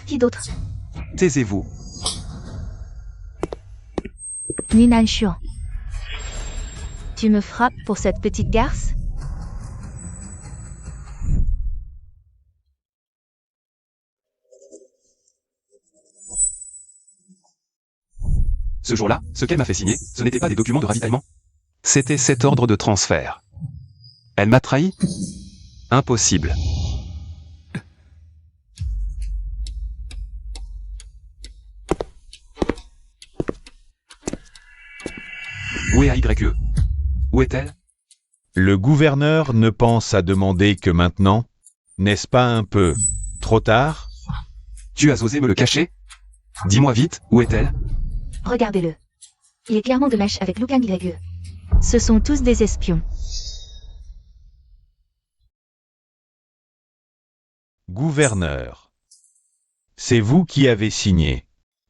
Qui d'autre? Taisez-vous. Minan Xuan. Tu me frappes pour cette petite garce? Ce jour-là, ce qu'elle m'a fait signer, ce n'était pas des documents de ravitaillement. C'était cet ordre de transfert. Elle m'a trahi? Impossible. Où est AYE? Où est-elle? Le gouverneur ne pense à demander que maintenant. N'est-ce pas un peu trop tard? Tu as osé me le cacher? Dis-moi vite, où est-elle? Regardez-le. Il est clairement de mèche avec Luka YE. Ce sont tous des espions. Gouverneur. C'est vous qui avez signé.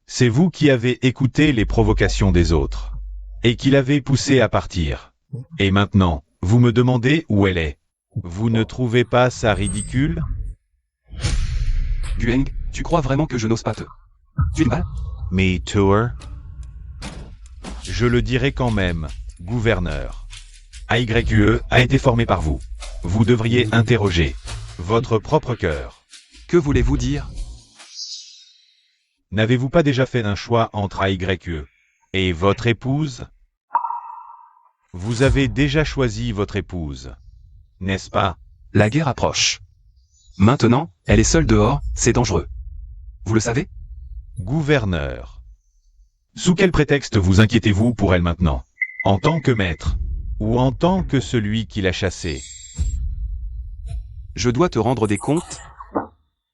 C'est vous qui avez écouté les provocations des autres. Et qui l'avez poussé à partir. Et maintenant, vous me demandez où elle est. Vous ne trouvez pas ça ridicule? Gueng, tu crois vraiment que je n'ose pas te... Tu es mal? Me tour. Je le dirai quand même, gouverneur. AYE a été formé par vous. Vous devriez interroger votre propre cœur. Que voulez-vous dire? N'avez-vous pas déjà fait un choix entre AYE et votre épouse? Vous avez déjà choisi votre épouse, n'est-ce pas? La guerre approche. Maintenant, elle est seule dehors, c'est dangereux. Vous le savez? Gouverneur. Sous quel prétexte vous inquiétez-vous pour elle maintenant? En tant que maître? Ou en tant que celui qui l'a chassée? Je dois te rendre des comptes?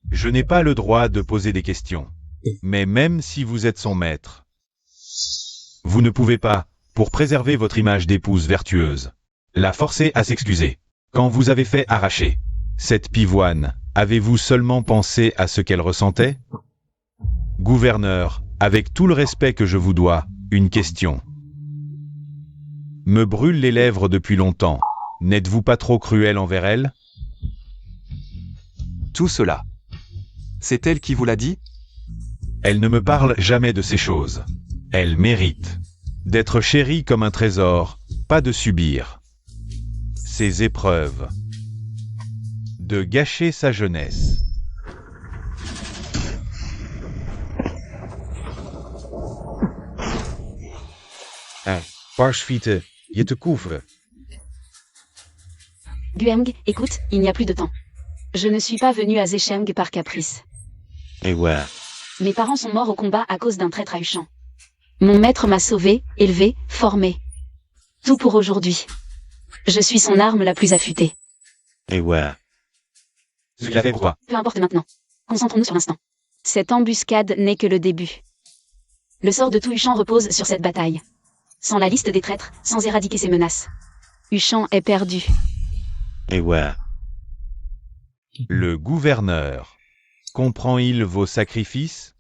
Je n'ai pas le droit de poser des questions. Mais même si vous êtes son maître, vous ne pouvez pas, pour préserver votre image d'épouse vertueuse, la forcer à s'excuser. Quand vous avez fait arracher cette pivoine, avez-vous seulement pensé à ce qu'elle ressentait? Gouverneur, avec tout le respect que je vous dois, une question. Me brûle les lèvres depuis longtemps. N'êtes-vous pas trop cruel envers elle? Tout cela. C'est elle qui vous l'a dit? Elle ne me parle jamais de ces choses. Elle mérite d'être chérie comme un trésor, pas de subir ces épreuves, de gâcher sa jeunesse. Parsvite, je te couvre. Gueng, écoute, il n'y a plus de temps. Je ne suis pas venu à Zesheng par caprice. Et ouais. Mes parents sont morts au combat à cause d'un traître à Huchan. Mon maître m'a sauvé, élevé, formé. Tout pour aujourd'hui. Je suis son arme la plus affûtée. Et ouais. Ce qu'il a fait pour toi. Peu importe maintenant. Concentrons-nous sur l'instant. Cette embuscade n'est que le début. Le sort de tout Huchan repose sur cette bataille. Sans la liste des traîtres, sans éradiquer ces menaces, Huchan est perdu. Et ouais. Le gouverneur. Comprend-il vos sacrifices?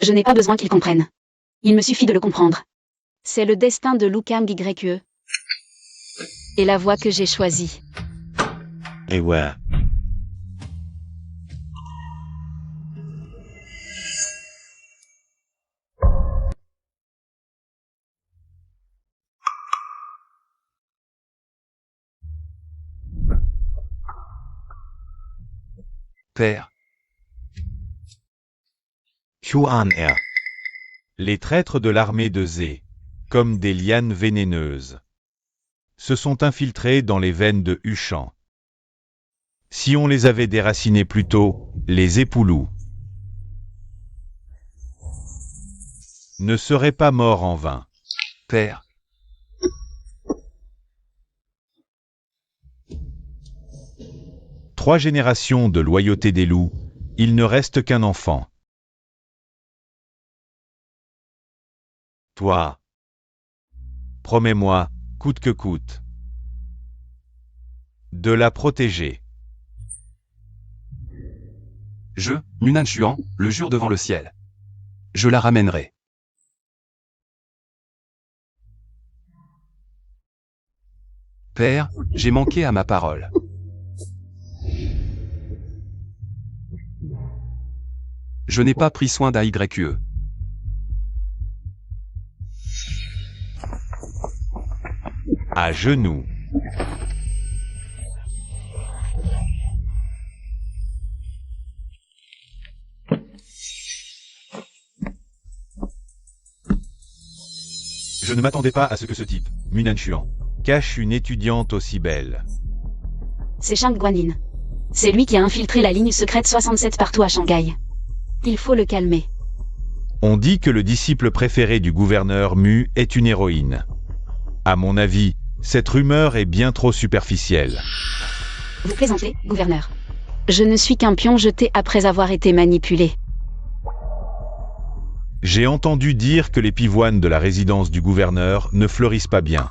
Je n'ai pas besoin qu'il comprenne. Il me suffit de le comprendre. C'est le destin de Lukang YE. Et la voie que j'ai choisie. Et ouais. Père, Chuan er. Les traîtres de l'armée de Zé, comme des lianes vénéneuses, se sont infiltrés dans les veines de Huchan. Si on les avait déracinés plus tôt, les époulous ne seraient pas morts en vain. père, 3 générations de loyauté des loups, il ne reste qu'un enfant. Toi, promets-moi, coûte que coûte, de la protéger. je, Munan Chuan, le jure devant le ciel. Je la ramènerai. Père, j'ai manqué à ma parole. Je n'ai pas pris soin d'AYE. À genoux. Je ne m'attendais pas à ce que ce type, Munan Chuan, cache une étudiante aussi belle. C'est Shang Guanyin. C'est lui qui a infiltré la ligne secrète 67 partout à Shanghai. Il faut le calmer. On dit que le disciple préféré du gouverneur Mu est une héroïne. À mon avis, cette rumeur est bien trop superficielle. Vous plaisantez, gouverneur. Je ne suis qu'un pion jeté après avoir été manipulé. J'ai entendu dire que les pivoines de la résidence du gouverneur ne fleurissent pas bien.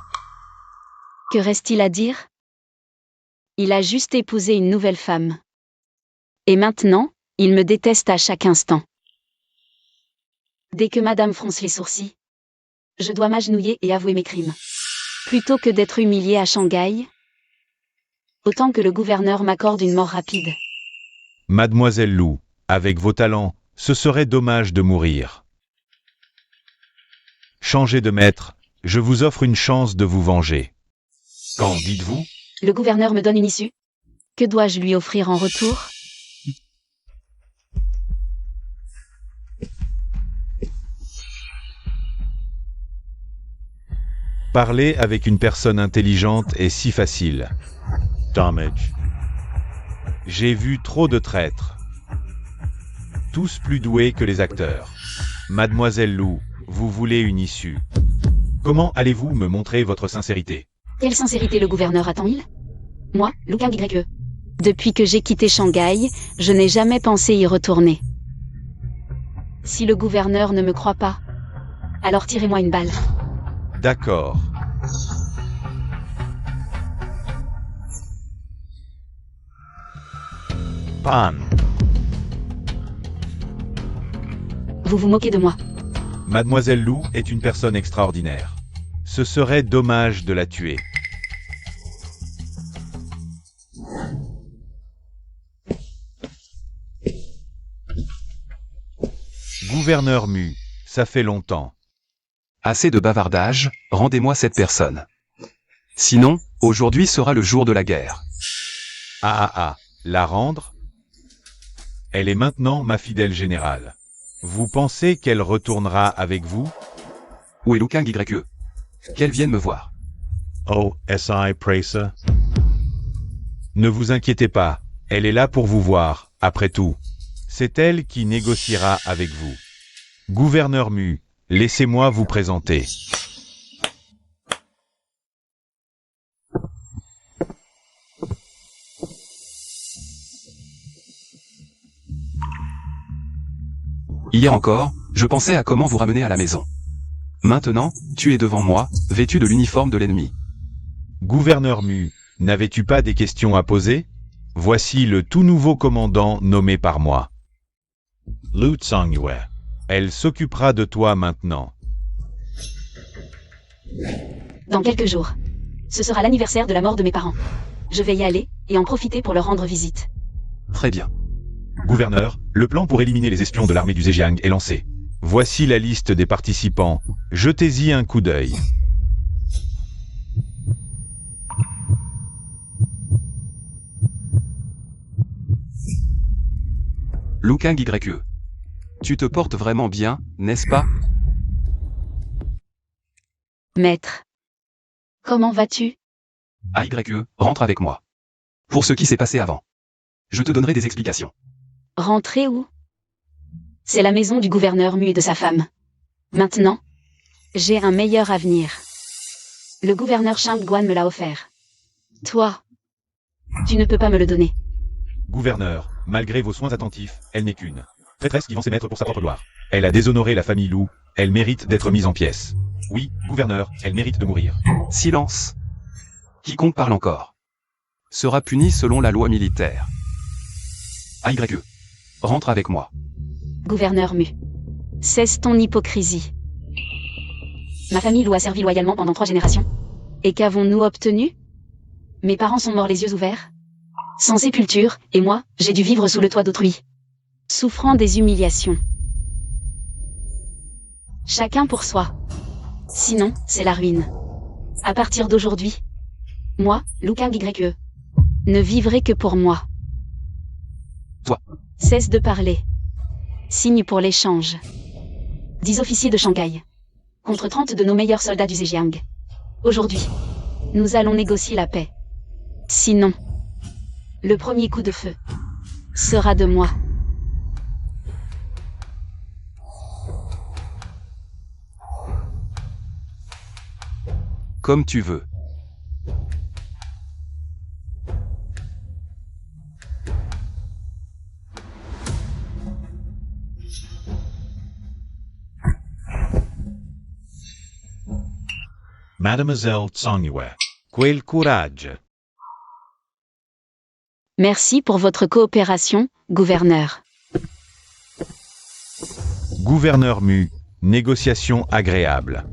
Que reste-t-il à dire? Il a juste épousé une nouvelle femme. Et maintenant, il me déteste à chaque instant. Dès que Madame fronce les sourcils, je dois m'agenouiller et avouer mes crimes. Plutôt que d'être humilié à Shanghai, autant que le gouverneur m'accorde une mort rapide. Mademoiselle Lou, avec vos talents, ce serait dommage de mourir. Changez de maître, je vous offre une chance de vous venger. Qu'en dites-vous? Le gouverneur me donne une issue. Que dois-je lui offrir en retour? Parler avec une personne intelligente est si facile. Damage. J'ai vu trop de traîtres. Tous plus doués que les acteurs. Mademoiselle Lou, vous voulez une issue. Comment allez-vous me montrer votre sincérité? Quelle sincérité le gouverneur attend-il? Moi, Lukang YE. Depuis que j'ai quitté Shanghai, je n'ai jamais pensé y retourner. Si le gouverneur ne me croit pas, alors tirez-moi une balle. D'accord. Pan. Vous vous moquez de moi. Mademoiselle Lou est une personne extraordinaire. Ce serait dommage de la tuer. Gouverneur Mu, ça fait longtemps. Assez de bavardage, rendez-moi cette personne. Sinon, aujourd'hui sera le jour de la guerre. La rendre? Elle est maintenant ma fidèle générale. Vous pensez qu'elle retournera avec vous? Où est Lukang YE? Qu'elle vienne me voir. Oh, SI Pracer. Ne vous inquiétez pas, elle est là pour vous voir, après tout. C'est elle qui négociera avec vous. Gouverneur Mu, laissez-moi vous présenter. Hier encore, je pensais à comment vous ramener à la maison. Maintenant, tu es devant moi, vêtu de l'uniforme de l'ennemi. Gouverneur Mu, n'avais-tu pas des questions à poser? Voici le tout nouveau commandant nommé par moi. Lu Tsongyue. Elle s'occupera de toi maintenant. Dans quelques jours. Ce sera l'anniversaire de la mort de mes parents. Je vais y aller, et en profiter pour leur rendre visite. Très bien. Gouverneur, le plan pour éliminer les espions de l'armée du Zhejiang est lancé. Voici la liste des participants. Jetez-y un coup d'œil. Lu Kang YE. Tu te portes vraiment bien, n'est-ce pas? Maître. Comment vas-tu? AYE, rentre avec moi. Pour ce qui s'est passé avant. Je te donnerai des explications. Rentrer où? C'est la maison du gouverneur Mu et de sa femme. Maintenant, j'ai un meilleur avenir. Le gouverneur Shang Guan me l'a offert. Toi, tu ne peux pas me le donner. Gouverneur, malgré vos soins attentifs, elle n'est qu'une traîtresse qui vend ses maîtres pour sa propre gloire. Elle a déshonoré la famille Lu, elle mérite d'être mise en pièces. Oui, gouverneur, elle mérite de mourir. Silence. Quiconque parle encore sera puni selon la loi militaire. AYE. Rentre avec moi. Gouverneur Mu. Cesse ton hypocrisie. Ma famille Lu a servi loyalement pendant 3 générations. Et qu'avons-nous obtenu? Mes parents sont morts les yeux ouverts. Sans sépulture, et moi, j'ai dû vivre sous le toit d'autrui. Souffrant des humiliations. Chacun pour soi. Sinon, c'est la ruine. À partir d'aujourd'hui, moi, Lu Kang YE, ne vivrai que pour moi. Toi. Cesse de parler. Signe pour l'échange. 10 officiers de Shanghai. Contre 30 de nos meilleurs soldats du Zhejiang. Aujourd'hui, nous allons négocier la paix. Sinon, le premier coup de feu sera de moi. Comme tu veux. Mademoiselle Tsongyue. Quel courage. Merci pour votre coopération, gouverneur. Gouverneur Mu, négociation agréable.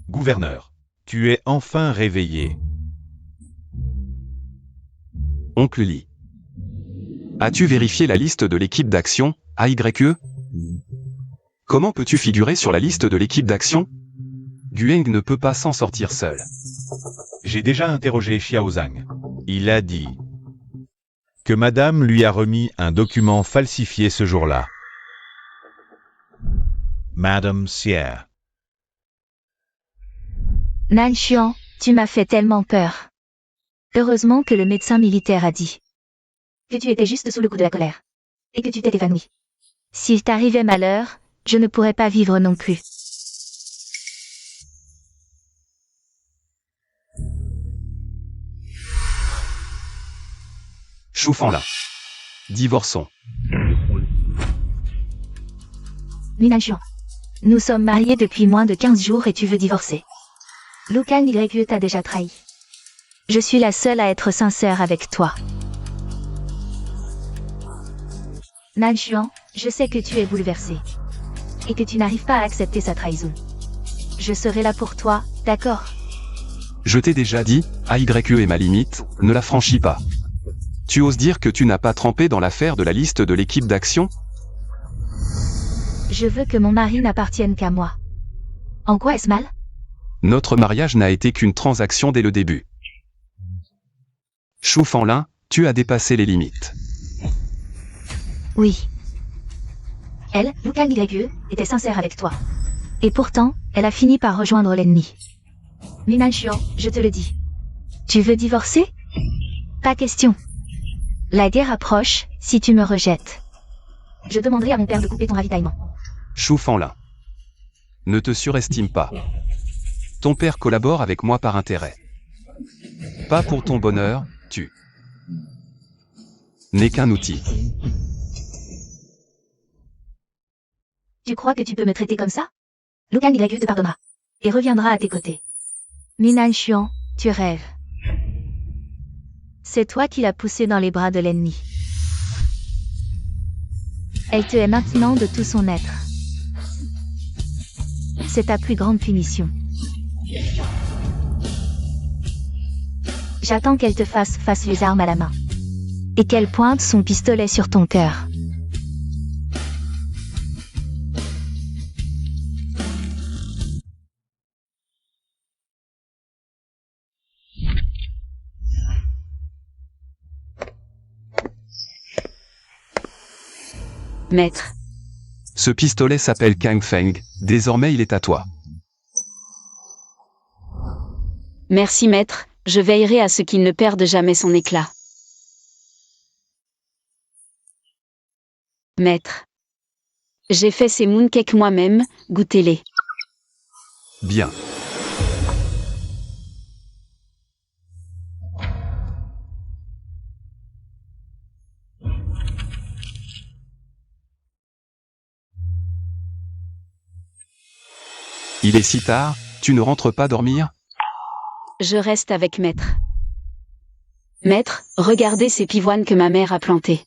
Gouverneur, tu es enfin réveillé. Oncle Li. As-tu vérifié la liste de l'équipe d'action, AYE? Comment peux-tu figurer sur la liste de l'équipe d'action? Gueng ne peut pas s'en sortir seul. J'ai déjà interrogé Xiao Zhang. Il a dit que madame lui a remis un document falsifié ce jour-là. Madame Xie. Nan Xuan, tu m'as fait tellement peur. Heureusement que le médecin militaire a dit que tu étais juste sous le coup de la colère. Et que tu t'es évanoui. S'il t'arrivait malheur, je ne pourrais pas vivre non plus. Shu Fanlin. Divorçons. Nan Xuan. Nous sommes mariés depuis moins de 15 jours et tu veux divorcer. Lu Kang YE t'a déjà trahi. Je suis la seule à être sincère avec toi. Nan Xuan, je sais que tu es bouleversé. Et que tu n'arrives pas à accepter sa trahison. Je serai là pour toi, d'accord? Je t'ai déjà dit, AYE est ma limite, ne la franchis pas. Tu oses dire que tu n'as pas trempé dans l'affaire de la liste de l'équipe d'action? Je veux que mon mari n'appartienne qu'à moi. En quoi est-ce mal? Notre mariage n'a été qu'une transaction dès le début. Shu Fanlin, tu as dépassé les limites. Oui. Elle, Lu Kang YE, était sincère avec toi. Et pourtant, elle a fini par rejoindre l'ennemi. Nan Xuan, je te le dis. Tu veux divorcer? Pas question. La guerre approche, si tu me rejettes. Je demanderai à mon père de couper ton ravitaillement. Shu Fanlin. Ne te surestime pas. Ton père collabore avec moi par intérêt. Pas pour ton bonheur, tu n'es qu'un outil. Tu crois que tu peux me traiter comme ça? Lu Kang Y te pardonnera. Et reviendra à tes côtés. Minan Xuan, tu rêves. C'est toi qui l'as poussée dans les bras de l'ennemi. Elle te hait maintenant de tout son être. C'est ta plus grande punition. J'attends qu'elle te fasse les armes à la main. Et qu'elle pointe son pistolet sur ton cœur. Maître. Ce pistolet s'appelle Kang Feng, désormais il est à toi. Merci maître, je veillerai à ce qu'il ne perde jamais son éclat. Maître. J'ai fait ces mooncakes moi-même, goûtez-les. Bien. Il est si tard, tu ne rentres pas dormir? Je reste avec maître. Maître, regardez ces pivoines que ma mère a plantées.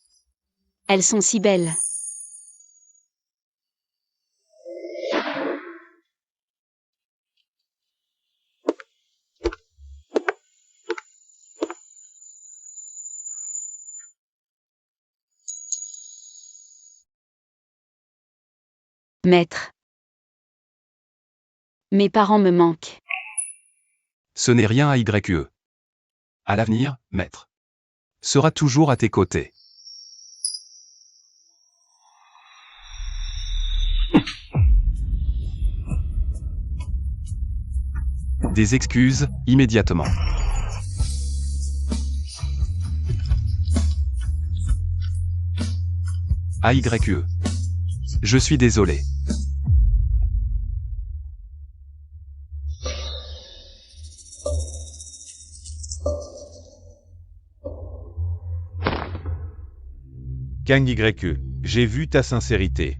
Elles sont si belles. Maître. Mes parents me manquent. Ce n'est rien à YE. À l'avenir, maître sera toujours à tes côtés. Des excuses, immédiatement. AYE. Je suis désolé. Kang YE, j'ai vu ta sincérité.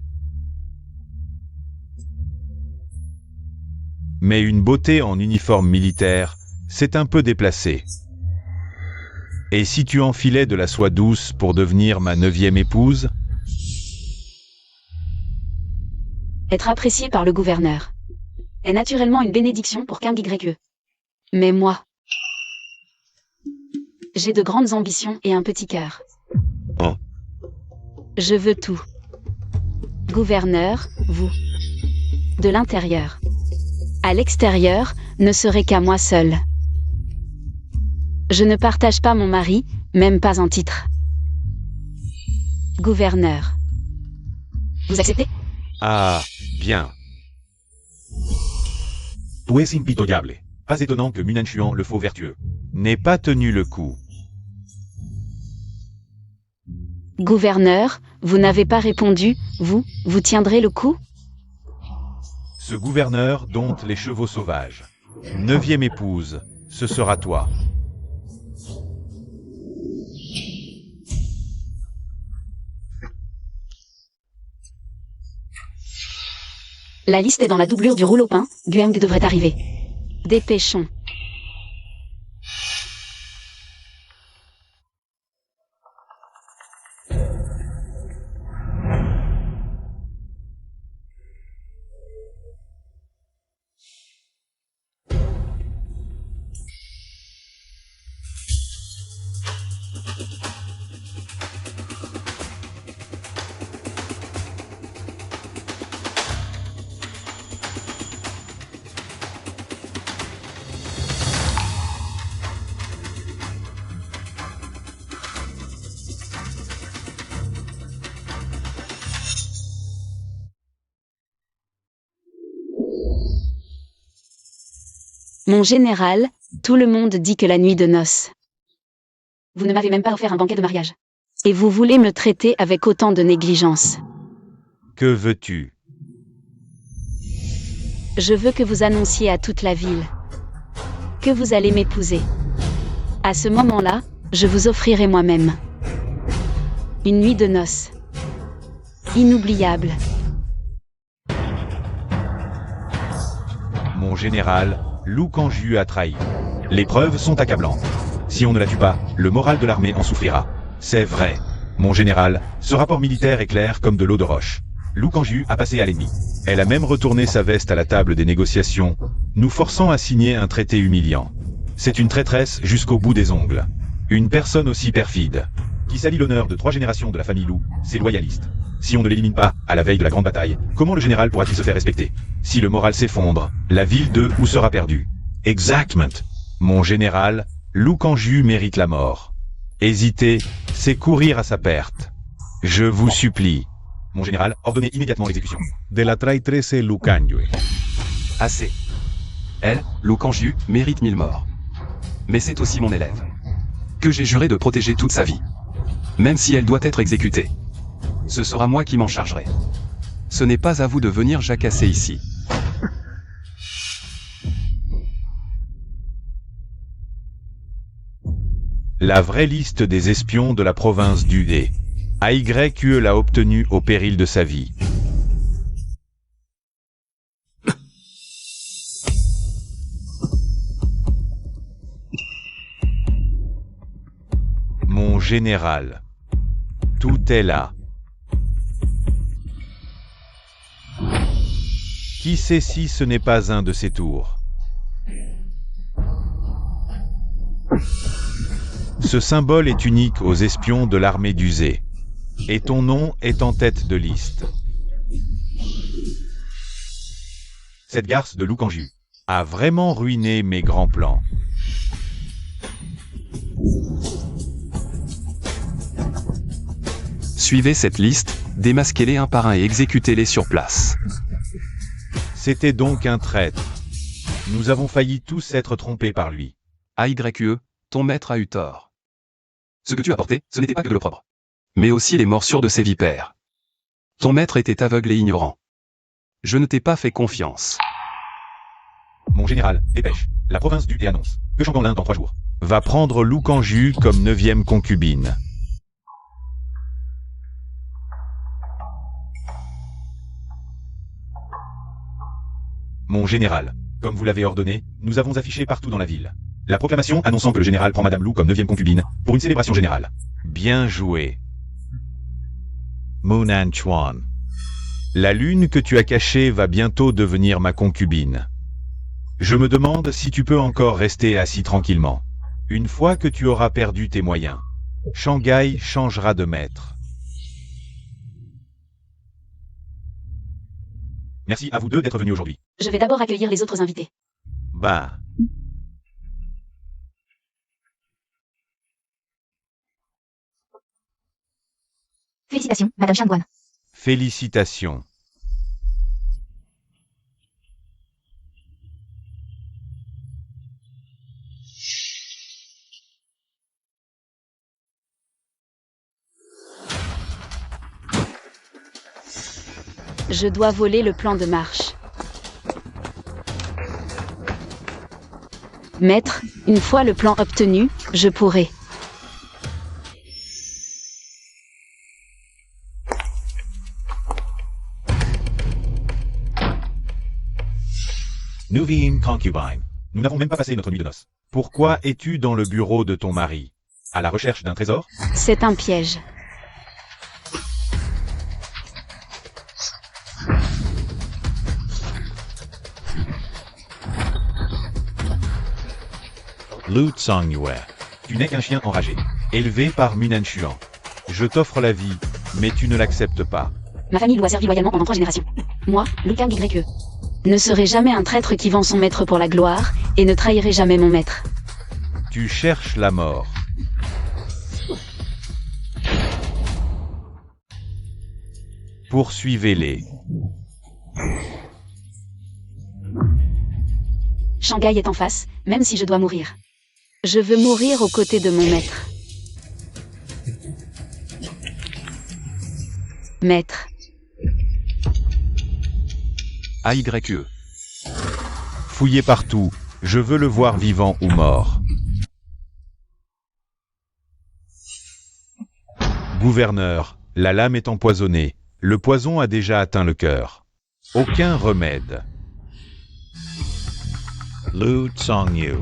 Mais une beauté en uniforme militaire, c'est un peu déplacé. Et si tu enfilais de la soie douce pour devenir ma 9e épouse? Être apprécié par le gouverneur est naturellement une bénédiction pour Kang YE. Mais moi, j'ai de grandes ambitions et un petit cœur. Oh. Je veux tout. Gouverneur, vous. De l'intérieur. À l'extérieur, ne serait qu'à moi seul. Je ne partage pas mon mari, même pas un titre. Gouverneur. Vous acceptez? Ah, bien. Tu es impitoyable. Pas étonnant que Minan Xuan, le faux vertueux, n'ait pas tenu le coup. Gouverneur, vous n'avez pas répondu, vous tiendrez le coup? Ce gouverneur dompte les chevaux sauvages. 9e épouse, ce sera toi. La liste est dans la doublure du rouleau peint, Guang devrait arriver. Dépêchons. Mon général, tout le monde dit que la nuit de noces. Vous ne m'avez même pas offert un banquet de mariage. Et vous voulez me traiter avec autant de négligence. Que veux-tu? Je veux que vous annonciez à toute la ville que vous allez m'épouser. À ce moment-là, je vous offrirai moi-même une nuit de noces inoubliable. Mon général, Lu Kangju a trahi. Les preuves sont accablantes. Si on ne la tue pas, le moral de l'armée en souffrira. C'est vrai. Mon général, ce rapport militaire est clair comme de l'eau de roche. Lu Kangju a passé à l'ennemi. Elle a même retourné sa veste à la table des négociations, nous forçant à signer un traité humiliant. C'est une traîtresse jusqu'au bout des ongles. Une personne aussi perfide, qui salit l'honneur de 3 générations de la famille Lu, c'est loyaliste. Si on ne l'élimine pas, à la veille de la grande bataille, comment le général pourra-t-il se faire respecter? Si le moral s'effondre, la ville de Wu sera perdue. Exactement. Mon général, Lu Kangju mérite la mort. Hésiter, c'est courir à sa perte. Je vous supplie. Mon général, ordonnez immédiatement l'exécution. De la traitresse Lu Kangju. Assez. Elle, Lu Kangju, mérite 1000 morts. Mais c'est aussi mon élève, que j'ai juré de protéger toute sa vie. Même si elle doit être exécutée, ce sera moi qui m'en chargerai. Ce n'est pas à vous de venir jacasser ici. La vraie liste des espions de la province d'Ude. AYE l'a obtenue au péril de sa vie. Mon général. Tout est là. Qui sait si ce n'est pas un de ces tours? Ce symbole est unique aux espions de l'armée d'Uzé. Et ton nom est en tête de liste. Cette garce de Lu Kangju a vraiment ruiné mes grands plans. Suivez cette liste, démasquez-les un par un et exécutez-les sur place. C'était donc un traître. Nous avons failli tous être trompés par lui. AYE, ton maître a eu tort. Ce que tu as porté, ce n'était pas que de l'opprobre, mais aussi les morsures de ces vipères. Ton maître était aveugle et ignorant. Je ne t'ai pas fait confiance. Mon général, dépêche. La province d'Ude annonce que Changanlin, dans 3 jours, va prendre Lu Kangju comme 9e concubine. Mon général, comme vous l'avez ordonné, nous avons affiché partout dans la ville la proclamation annonçant que le général prend Madame Lu comme 9e concubine pour une célébration générale. Bien joué. Munan Chuan. La lune que tu as cachée va bientôt devenir ma concubine. Je me demande si tu peux encore rester assis tranquillement. Une fois que tu auras perdu tes moyens, Shanghai changera de maître. Merci à vous deux d'être venus aujourd'hui. Je vais d'abord accueillir les autres invités. Bah. Félicitations, Madame Shangguan. Félicitations. Je dois voler le plan de marche. Maître, une fois le plan obtenu, je pourrai. Nuveen concubine. Nous n'avons même pas passé notre nuit de noces. Pourquoi es-tu dans le bureau de ton mari? À la recherche d'un trésor? C'est un piège. Lu Tsongyue. Tu n'es qu'un chien enragé, élevé par Munanshuan. Je t'offre la vie, mais tu ne l'acceptes pas. Ma famille doit servir loyalement pendant 3 générations. Moi, Lu Kangyu, ne serai jamais un traître qui vend son maître pour la gloire, et ne trahirai jamais mon maître. Tu cherches la mort. Poursuivez-les. Shanghai est en face, même si je dois mourir. Je veux mourir aux côtés de mon maître. Maître. AYE. Fouillez partout, je veux le voir vivant ou mort. Gouverneur, la lame est empoisonnée. Le poison a déjà atteint le cœur. Aucun remède. Lu Tsongyu.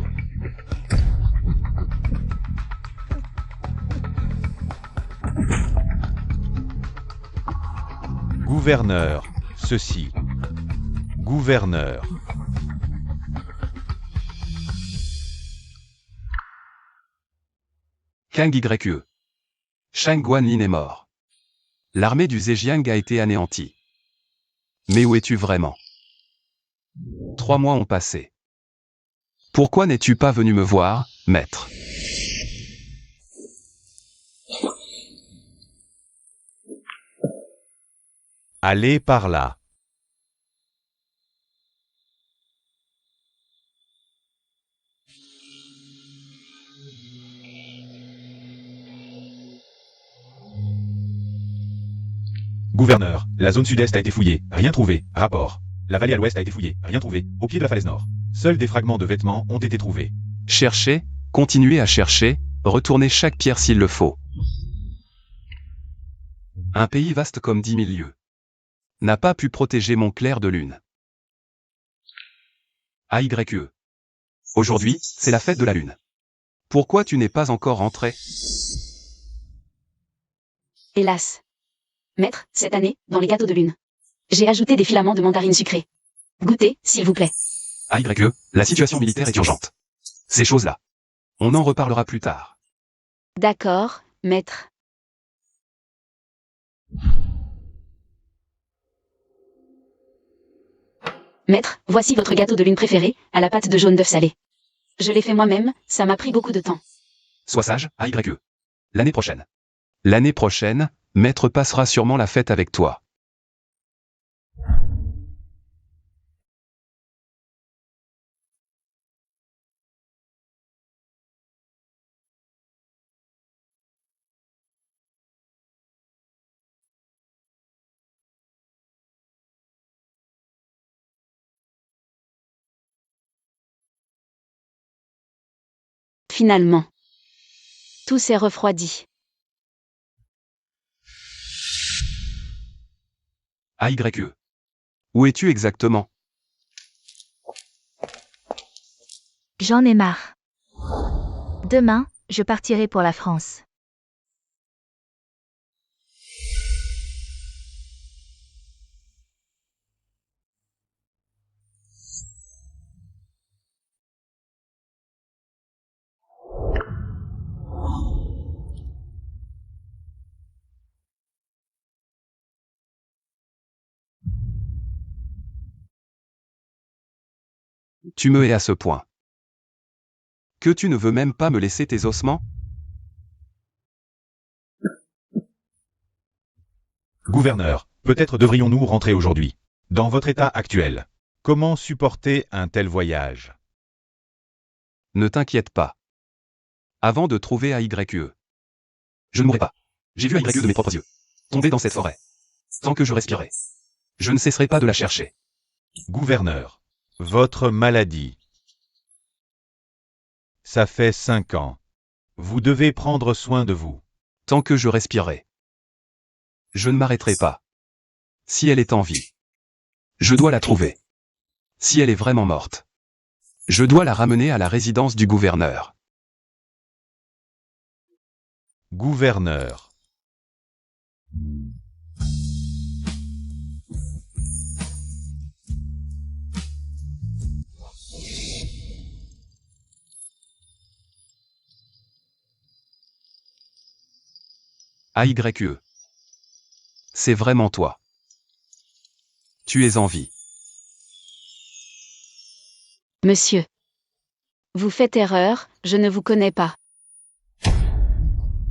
Gouverneur, ceci. Gouverneur. Kang Ye. Shang Guanlin est mort. L'armée du Zhejiang a été anéantie. Mais où es-tu vraiment? 3 mois ont passé. Pourquoi n'es-tu pas venu me voir, maître? Allez par là. Gouverneur, la zone sud-est a été fouillée, rien trouvé, rapport. La vallée à l'ouest a été fouillée, rien trouvé, au pied de la falaise nord. Seuls des fragments de vêtements ont été trouvés. Cherchez, continuez à chercher, retournez chaque pierre s'il le faut. Un pays vaste comme 10 000 lieues n'a pas pu protéger mon clair de lune. AYE. Aujourd'hui, c'est la fête de la lune. Pourquoi tu n'es pas encore rentré? Hélas. Maître, cette année, dans les gâteaux de lune, j'ai ajouté des filaments de mandarine sucrée. Goûtez, s'il vous plaît. AYE, la situation militaire est urgente. Ces choses-là. On en reparlera plus tard. D'accord, maître. Maître, voici votre gâteau de lune préféré, à la pâte de jaune d'œuf salé. Je l'ai fait moi-même, ça m'a pris beaucoup de temps. Sois sage, AYE. L'année prochaine. L'année prochaine, maître passera sûrement la fête avec toi. Finalement. Tout s'est refroidi. AYE. Où es-tu exactement? J'en ai marre. Demain, je partirai pour la France. Tu me hais à ce point. Que tu ne veux même pas me laisser tes ossements? Gouverneur, peut-être devrions-nous rentrer aujourd'hui. Dans votre état actuel, comment supporter un tel voyage? Ne t'inquiète pas. Avant de trouver AYE. Je ne mourrai pas. J'ai vu AYE de mes propres yeux. Tomber dans cette forêt. Tant que je respirerai. Je ne cesserai pas de la chercher. Gouverneur, votre maladie. Ça fait 5 ans. Vous devez prendre soin de vous. Tant que je respirerai. Je ne m'arrêterai pas. Si elle est en vie, je dois la trouver. Si elle est vraiment morte, je dois la ramener à la résidence du gouverneur. Gouverneur. AYE. C'est vraiment toi. Tu es en vie. Monsieur. Vous faites erreur, je ne vous connais pas.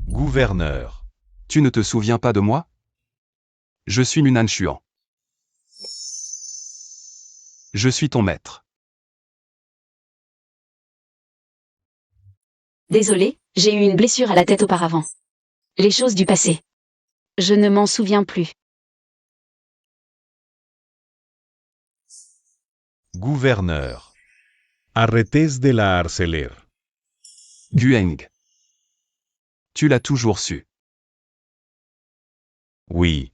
Gouverneur. Tu ne te souviens pas de moi? Je suis Munan Chuan. Je suis ton maître. Désolé, j'ai eu une blessure à la tête auparavant. Les choses du passé. Je ne m'en souviens plus. Gouverneur. Arrêtez de la harceler. Gueng. Tu l'as toujours su. Oui.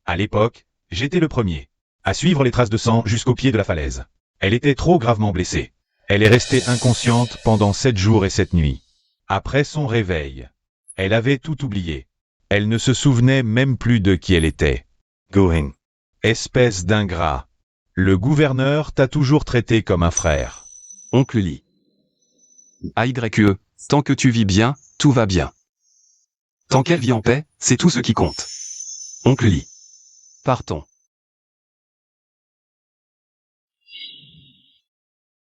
À l'époque, j'étais le premier à suivre les traces de sang jusqu'au pied de la falaise. Elle était trop gravement blessée. Elle est restée inconsciente pendant 7 jours et 7 nuits. Après son réveil, elle avait tout oublié. Elle ne se souvenait même plus de qui elle était. Going. Espèce d'ingrat. Le gouverneur t'a toujours traité comme un frère. Oncle Lee. AYE, tant que tu vis bien, tout va bien. Tant qu'elle vit en paix, c'est tout ce qui compte. Oncle Lee. Partons.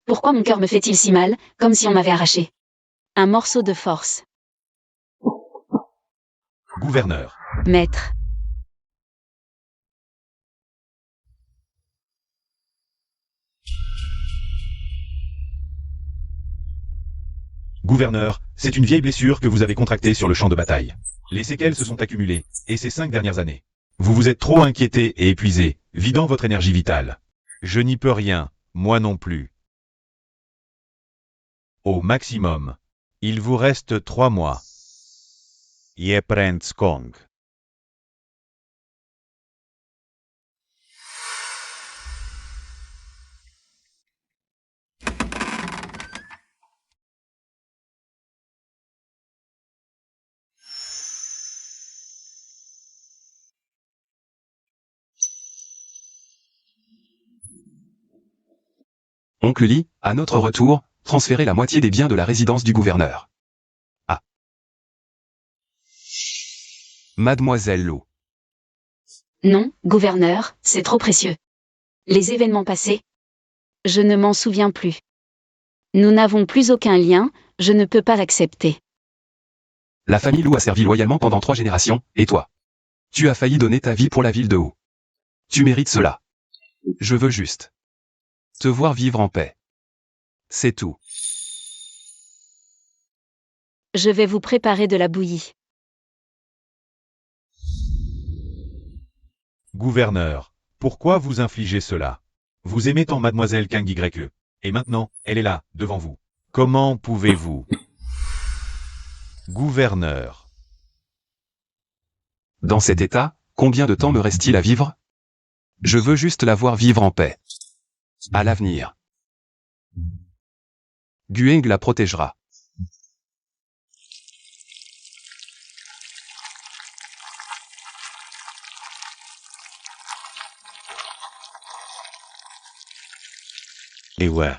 Pourquoi mon cœur me fait-il si mal, comme si on m'avait arraché un morceau de force? Gouverneur. Maître. Gouverneur, c'est une vieille blessure que vous avez contractée sur le champ de bataille. Les séquelles se sont accumulées, et ces 5 dernières années. Vous vous êtes trop inquiété et épuisé, vidant votre énergie vitale. Je n'y peux rien, moi non plus. Au maximum, il vous reste 3 mois. Je prends Kong. Oncle Lee, à notre retour, transférez la moitié des biens de la résidence du gouverneur. Ah. Mademoiselle Lo. Non, gouverneur, c'est trop précieux. Les événements passés? Je ne m'en souviens plus. Nous n'avons plus aucun lien, je ne peux pas l'accepter. La famille Lou a servi loyalement pendant 3 générations, et toi? Tu as failli donner ta vie pour la ville de Haut. Tu mérites cela. Je veux juste te voir vivre en paix. C'est tout. Je vais vous préparer de la bouillie. Gouverneur, pourquoi vous infligez cela? Vous aimez tant mademoiselle Kang YE. Et maintenant, elle est là, devant vous. Comment pouvez-vous? Gouverneur. Dans cet état, combien de temps me reste-t-il à vivre? Je veux juste la voir vivre en paix. À l'avenir. Gueng la protégera. Et ouais.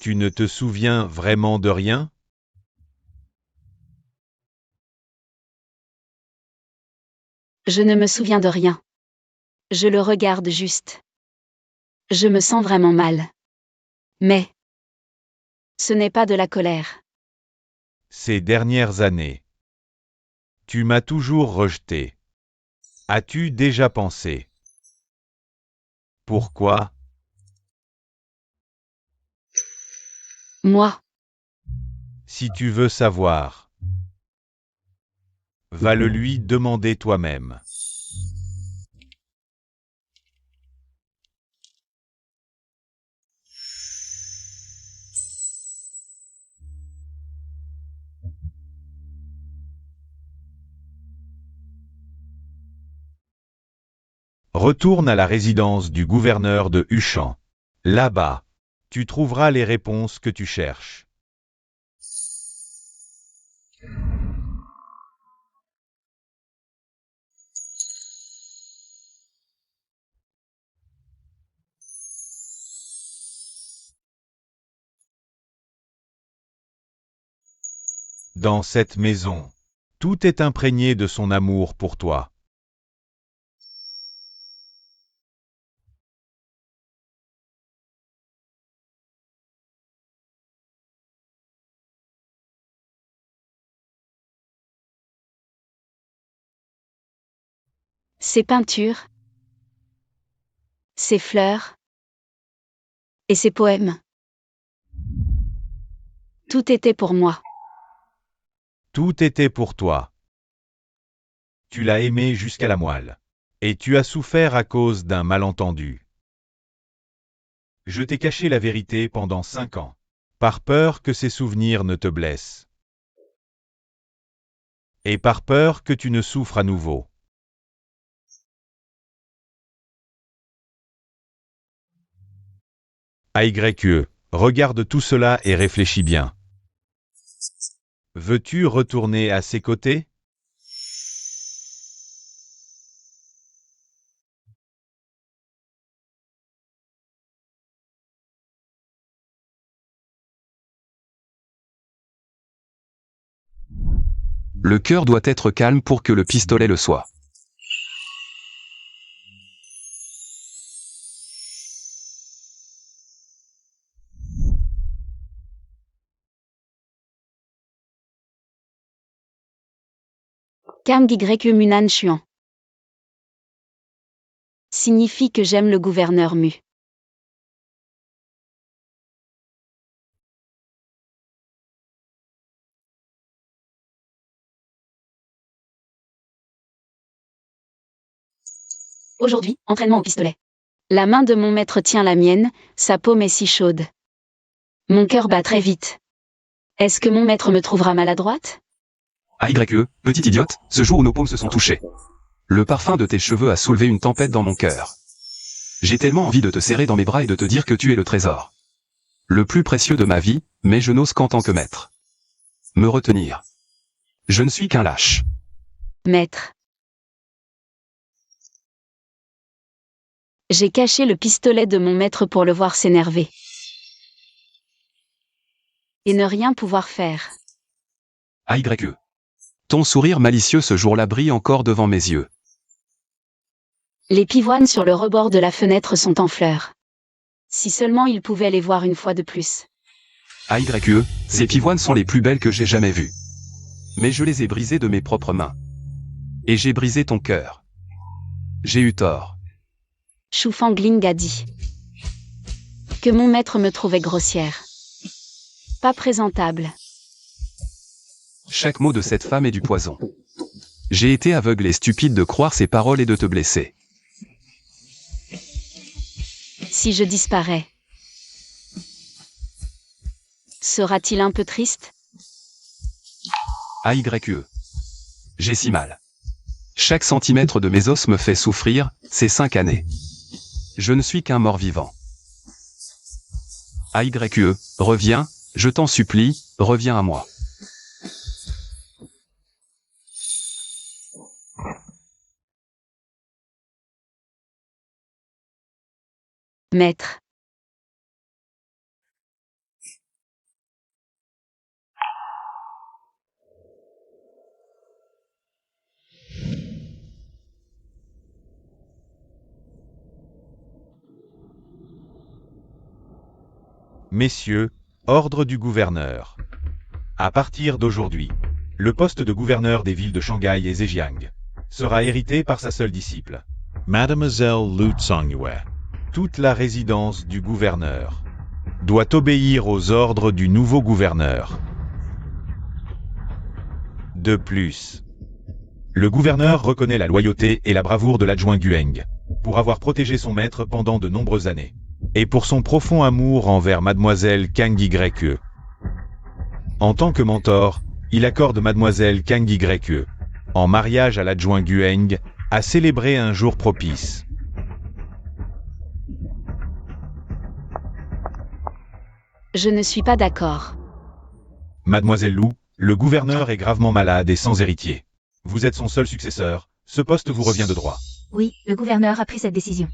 Tu ne te souviens vraiment de rien? Je ne me souviens de rien. Je le regarde juste. Je me sens vraiment mal. Mais ce n'est pas de la colère. Ces dernières années. Tu m'as toujours rejeté. As-tu déjà pensé? Pourquoi? Moi, Si tu veux savoir, va le lui demander toi-même. Retourne à la résidence du gouverneur de Huchan. Là-bas, tu trouveras les réponses que tu cherches. Dans cette maison, tout est imprégné de son amour pour toi. ces peintures, ces fleurs et ces poèmes. Tout était pour moi. Tout était pour toi. Tu l'as aimé jusqu'à la moelle. Et tu as souffert à cause d'un malentendu. Je t'ai caché la vérité pendant 5 ans, par peur que ces souvenirs ne te blessent. Et par peur que tu ne souffres à nouveau. AYE, regarde tout cela et réfléchis bien. Veux-tu retourner à ses côtés? Le cœur doit être calme pour que le pistolet le soit. Kang Y Munan Chuan. Signifie que j'aime le gouverneur Mu. Aujourd'hui, entraînement au pistolet. La main de mon maître tient la mienne, sa paume est si chaude. Mon cœur bat très vite. Est-ce que mon maître me trouvera maladroite? AYE, petite idiote, ce jour où nos paumes se sont touchées. Le parfum de tes cheveux a soulevé une tempête dans mon cœur. J'ai tellement envie de te serrer dans mes bras et de te dire que tu es le trésor. Le plus précieux de ma vie, mais je n'ose qu'en tant que maître. Me retenir. Je ne suis qu'un lâche. Maître. J'ai caché le pistolet de mon maître pour le voir s'énerver. Et ne rien pouvoir faire. AYE. Ton sourire malicieux ce jour-là brille encore devant mes yeux. Les pivoines sur le rebord de la fenêtre sont en fleurs. Si seulement il pouvait les voir une fois de plus. AYE, ces pivoines sont les plus belles que j'ai jamais vues. Mais je les ai brisées de mes propres mains. Et j'ai brisé ton cœur. J'ai eu tort. Shu Fangling a dit que mon maître me trouvait grossière. Pas présentable. Chaque mot de cette femme est du poison. J'ai été aveugle et stupide de croire ses paroles et de te blesser. Si je disparais, sera-t-il un peu triste? AYE. J'ai si mal. Chaque centimètre de mes os me fait souffrir, ces 5 années. Je ne suis qu'un mort-vivant. AYE, reviens, je t'en supplie, reviens à moi. Maître. Messieurs, ordre du gouverneur. À partir d'aujourd'hui, le poste de gouverneur des villes de Shanghai et Zhejiang sera hérité par sa seule disciple. Mademoiselle Lu Songyue. Toute la résidence du gouverneur doit obéir aux ordres du nouveau gouverneur. De plus, le gouverneur reconnaît la loyauté et la bravoure de l'adjoint Gueng, pour avoir protégé son maître pendant de nombreuses années, et pour son profond amour envers mademoiselle Kang YE. En tant que mentor, il accorde mademoiselle Kang YE, en mariage à l'adjoint Gueng, à célébrer un jour propice. Je ne suis pas d'accord. Mademoiselle Lou, le gouverneur est gravement malade et sans héritier. Vous êtes son seul successeur, ce poste vous revient de droit. Oui, le gouverneur a pris cette décision.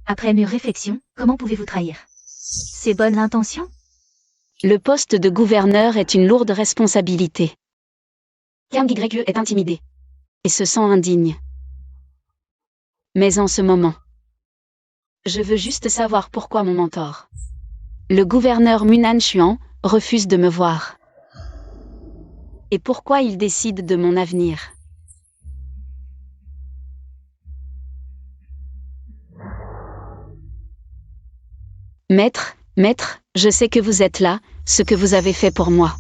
Après mûre réflexion, comment pouvez-vous trahir ses bonnes intentions? Le poste de gouverneur est une lourde responsabilité. Kang YE est intimidé. Et se sent indigne. Mais en ce moment, je veux juste savoir pourquoi mon mentor, le gouverneur Munan Chuan, refuse de me voir. Et pourquoi il décide de mon avenir. Maître, je sais que vous êtes là, ce que vous avez fait pour moi.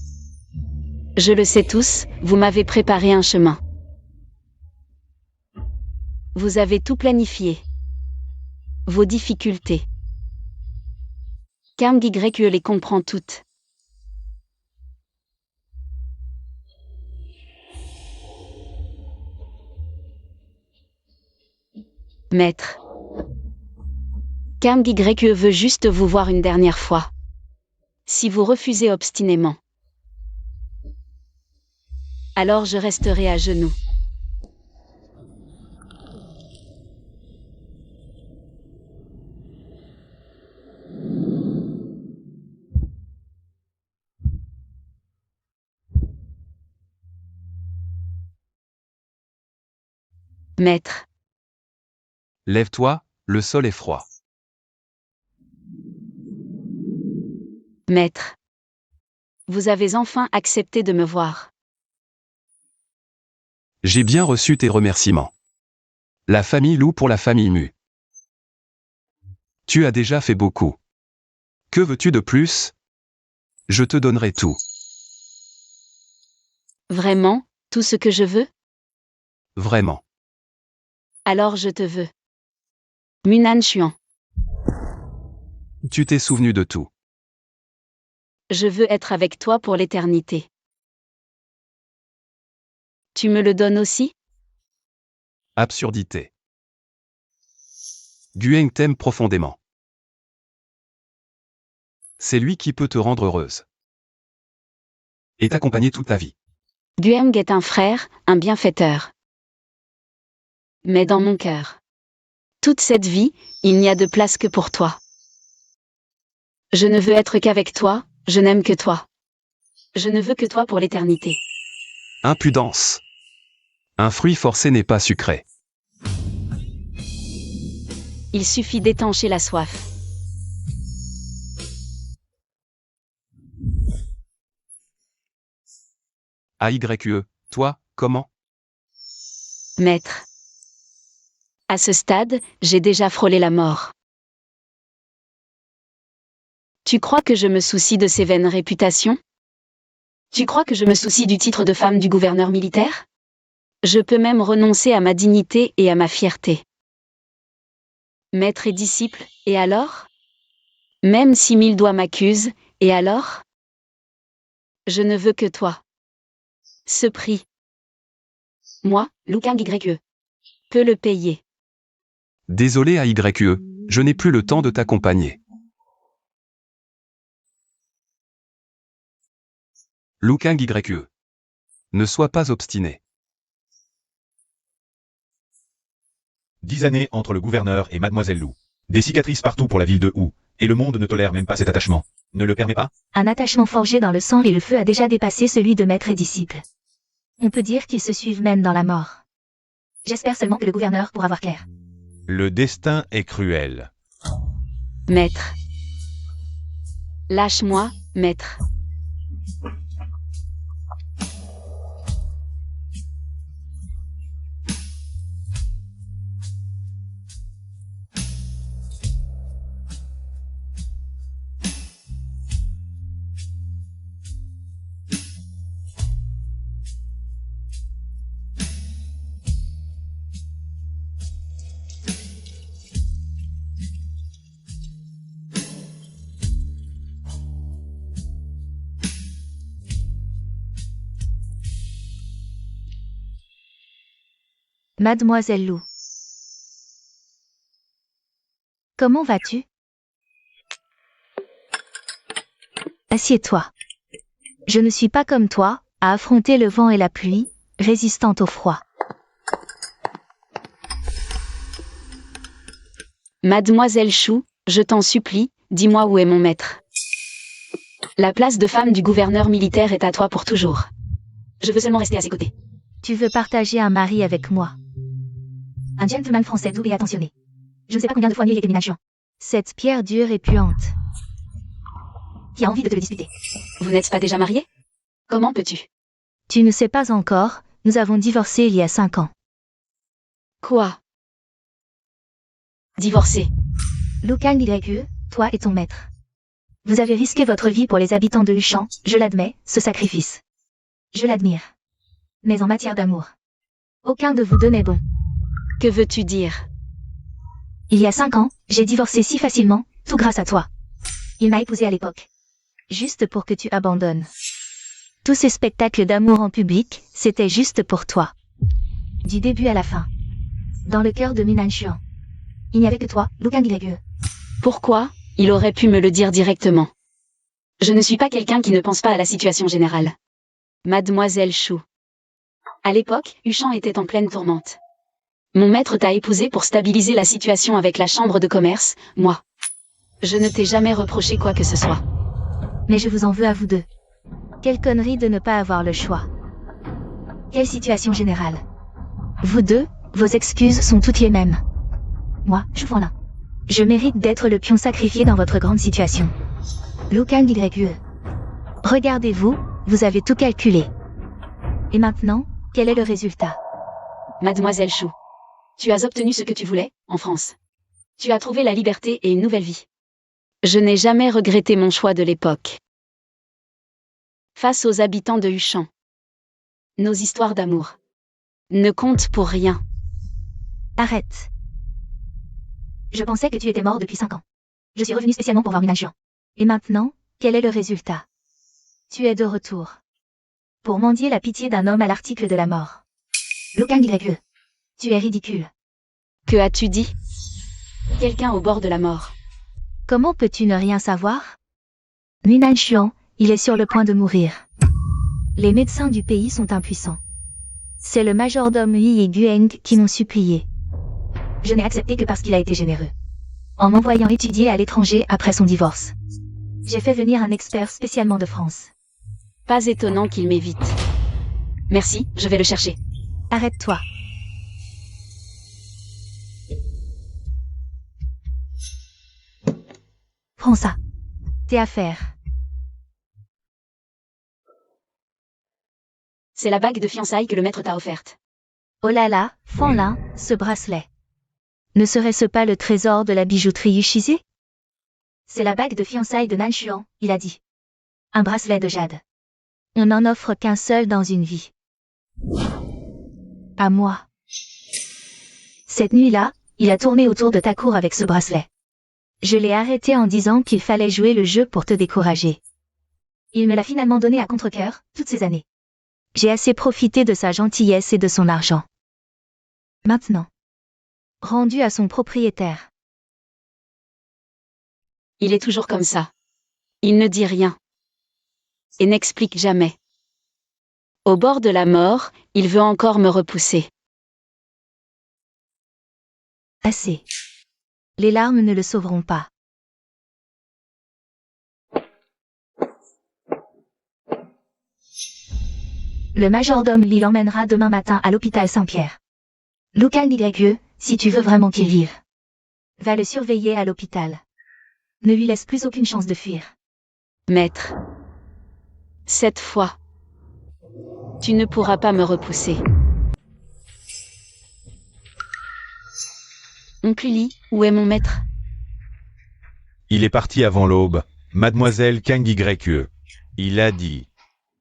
Je le sais tous, vous m'avez préparé un chemin. Vous avez tout planifié. Vos difficultés. Kang YE les comprend toutes. Maître. Kang YE veut juste vous voir une dernière fois. Si vous refusez obstinément, alors je resterai à genoux. Maître. Lève-toi, le sol est froid. Maître. Vous avez enfin accepté de me voir. J'ai bien reçu tes remerciements. La famille Lou pour la famille Mu. Tu as déjà fait beaucoup. Que veux-tu de plus? Je te donnerai tout. Vraiment, tout ce que je veux? Vraiment. Alors je te veux. Munan Chuan. Tu t'es souvenu de tout. Je veux être avec toi pour l'éternité. Tu me le donnes aussi? Absurdité. Gueng t'aime profondément. C'est lui qui peut te rendre heureuse. Et t'accompagner toute ta vie. Gueng est un frère, un bienfaiteur. Mais dans mon cœur, toute cette vie, il n'y a de place que pour toi. Je ne veux être qu'avec toi, je n'aime que toi. Je ne veux que toi pour l'éternité. Impudence. Un fruit forcé n'est pas sucré. Il suffit d'étancher la soif. AYE, toi, comment? Maître. À ce stade, j'ai déjà frôlé la mort. Tu crois que je me soucie de ses vaines réputations? Tu crois que je me soucie du titre de femme du gouverneur militaire? Je peux même renoncer à ma dignité et à ma fierté. Maître et disciple, et alors? Même si 1000 doigts m'accusent, et alors? Je ne veux que toi. Ce prix. Moi, Lu Kang YE. Peux le payer. Désolé AYE, je n'ai plus le temps de t'accompagner. Lu Kang YE. Ne sois pas obstiné. 10 années entre le gouverneur et Mademoiselle Lou. Des cicatrices partout pour la ville de Wu, et le monde ne tolère même pas cet attachement. Ne le permet pas? Un attachement forgé dans le sang et le feu a déjà dépassé celui de maître et disciple. On peut dire qu'ils se suivent même dans la mort. J'espère seulement que le gouverneur pourra voir clair. Le destin est cruel. Maître. Lâche-moi, maître. Mademoiselle Lou. Comment vas-tu? Assieds-toi. Je ne suis pas comme toi, à affronter le vent et la pluie, résistante au froid. Mademoiselle Chou, je t'en supplie, dis-moi où est mon maître. La place de femme du gouverneur militaire est à toi pour toujours. Je veux seulement rester à ses côtés. Tu veux partager un mari avec moi? Un gentleman français doux et attentionné. Je ne sais pas combien de fois mieux il était Minachon. Cette pierre dure et puante. Qui a envie de te le disputer? Vous n'êtes pas déjà marié? Comment peux-tu? Tu ne sais pas encore, nous avons divorcé il y a 5 ans. Quoi? Divorcé. Lu Kang YE, toi et ton maître. Vous avez risqué votre vie pour les habitants de Lushan, je l'admets, ce sacrifice. Je l'admire. Mais en matière d'amour, aucun de vous deux n'est bon. Que veux-tu dire? Il y a 5 ans, j'ai divorcé si facilement, tout grâce à toi. Il m'a épousée à l'époque. Juste pour que tu abandonnes. Tous ces spectacles d'amour en public, c'était juste pour toi. Du début à la fin. Dans le cœur de Minanchuan. Il n'y avait que toi, Lu Kang-gue. Pourquoi? Il aurait pu me le dire directement. Je ne suis pas quelqu'un qui ne pense pas à la situation générale. Mademoiselle Shu. À l'époque, Huchan était en pleine tourmente. Mon maître t'a épousé pour stabiliser la situation avec la chambre de commerce, moi. Je ne t'ai jamais reproché quoi que ce soit. Mais je vous en veux à vous deux. Quelle connerie de ne pas avoir le choix. Quelle situation générale. Vous deux, vos excuses sont toutes les mêmes. Moi, je vois là. Je mérite d'être le pion sacrifié dans votre grande situation. Lu Kang-gue. Regardez-vous, vous avez tout calculé. Et maintenant, quel est le résultat? Mademoiselle Shu. Tu as obtenu ce que tu voulais, en France. Tu as trouvé la liberté et une nouvelle vie. Je n'ai jamais regretté mon choix de l'époque. Face aux habitants de Huchan. Nos histoires d'amour ne comptent pour rien. Arrête. Je pensais que tu étais mort depuis 5 ans. Je suis revenu spécialement pour voir Minanchuan. Et maintenant, quel est le résultat? Tu es de retour. Pour mendier la pitié d'un homme à l'article de la mort. Lu Kang-gue. Tu es ridicule. Que as-tu dit? Quelqu'un au bord de la mort. Comment peux-tu ne rien savoir? Minanchuan, il est sur le point de mourir. Les médecins du pays sont impuissants. C'est le majordome Yi et Gueng qui m'ont supplié. Je n'ai accepté que parce qu'il a été généreux. En m'envoyant étudier à l'étranger après son divorce. J'ai fait venir un expert spécialement de France. Pas étonnant qu'il m'évite. Merci, je vais le chercher. Arrête-toi. Prends ça. Tes affaires. C'est la bague de fiançailles que le maître t'a offerte. Oh là là, Fanlin, ce bracelet. Ne serait-ce pas le trésor de la bijouterie Yushizé? C'est la bague de fiançailles de Nanchuan, il a dit. Un bracelet de jade. On n'en offre qu'un seul dans une vie. À moi. Cette nuit-là, il a tourné autour de ta cour avec ce bracelet. Je l'ai arrêté en disant qu'il fallait jouer le jeu pour te décourager. Il me l'a finalement donné à contre-cœur, toutes ces années. J'ai assez profité de sa gentillesse et de son argent. Maintenant. Rendu à son propriétaire. Il est toujours comme ça. Il ne dit rien. Et n'explique jamais. Au bord de la mort, il veut encore me repousser. Assez. Les larmes ne le sauveront pas. Le majordome Lee l'emmènera demain matin à l'hôpital Saint-Pierre. Lu Kang-gue, si tu veux vraiment qu'il vive. Va le surveiller à l'hôpital. Ne lui laisse plus aucune chance de fuir. Maître. Cette fois. Tu ne pourras pas me repousser. Oncle Lee, où est mon maître? Il est parti avant l'aube, mademoiselle Kang-gue. Il a dit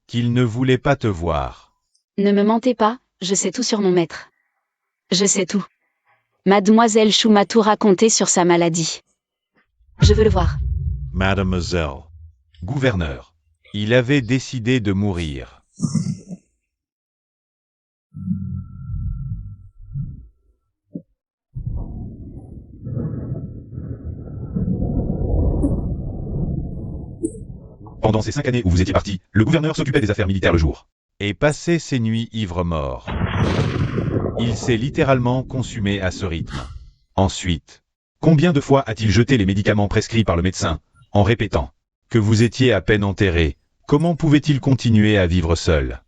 qu'il ne voulait pas te voir. Ne me mentez pas, je sais tout sur mon maître. Je sais tout. Mademoiselle Shu m'a tout raconté sur sa maladie. Je veux le voir. Mademoiselle. Gouverneur. Il avait décidé de mourir. Pendant ces 5 années où vous étiez parti, le gouverneur s'occupait des affaires militaires le jour. Et passait ses nuits ivre-mort. Il s'est littéralement consumé à ce rythme. Ensuite, combien de fois a-t-il jeté les médicaments prescrits par le médecin, en répétant que vous étiez à peine enterré? Comment pouvait-il continuer à vivre seul?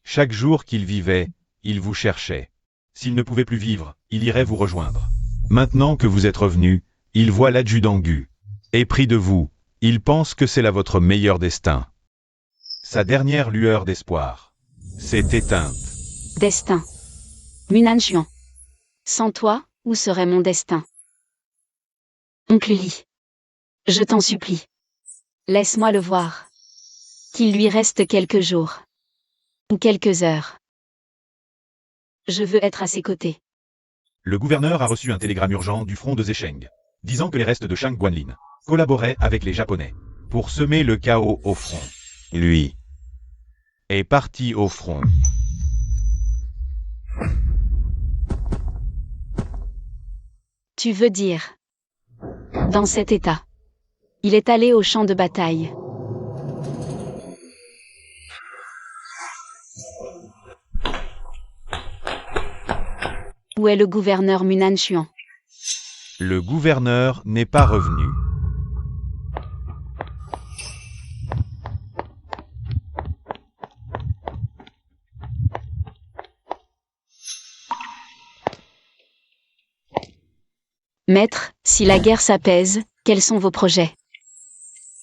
Chaque jour qu'il vivait, il vous cherchait. S'il ne pouvait plus vivre, il irait vous rejoindre. Maintenant que vous êtes revenu, il voit l'adjudant Gu. Épris de vous, il pense que c'est là votre meilleur destin. Sa dernière lueur d'espoir s'est éteinte. Destin. Minanchuan. Sans toi, où serait mon destin? Oncle Lee. Je t'en supplie. Laisse-moi le voir. Qu'il lui reste quelques jours. Ou quelques heures. Je veux être à ses côtés. Le gouverneur a reçu un télégramme urgent du front de Zesheng, disant que les restes de Shang Guanlin collaboraient avec les Japonais pour semer le chaos au front. Lui est parti au front. Tu veux dire. Dans cet état. Il est allé au champ de bataille. Où est le gouverneur Munan Chuan? Le gouverneur n'est pas revenu. Maître, si la guerre s'apaise, quels sont vos projets?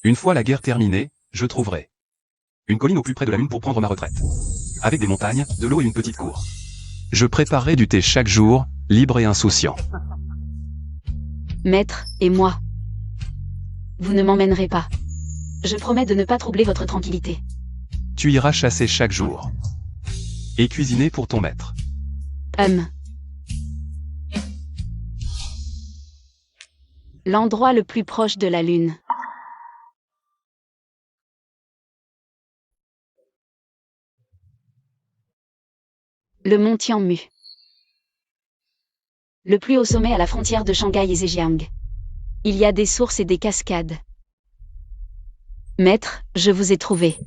Une fois la guerre terminée, je trouverai une colline au plus près de la lune pour prendre ma retraite. Avec des montagnes, de l'eau et une petite cour. Je préparerai du thé chaque jour, libre et insouciant. Maître, et moi? Vous ne m'emmènerez pas. Je promets de ne pas troubler votre tranquillité. Tu iras chasser chaque jour. Et cuisiner pour ton maître. L'endroit le plus proche de la Lune. Le mont Tianmu. Le plus haut sommet à la frontière de Shanghai et Zhejiang. Il y a des sources et des cascades. Maître, je vous ai trouvé.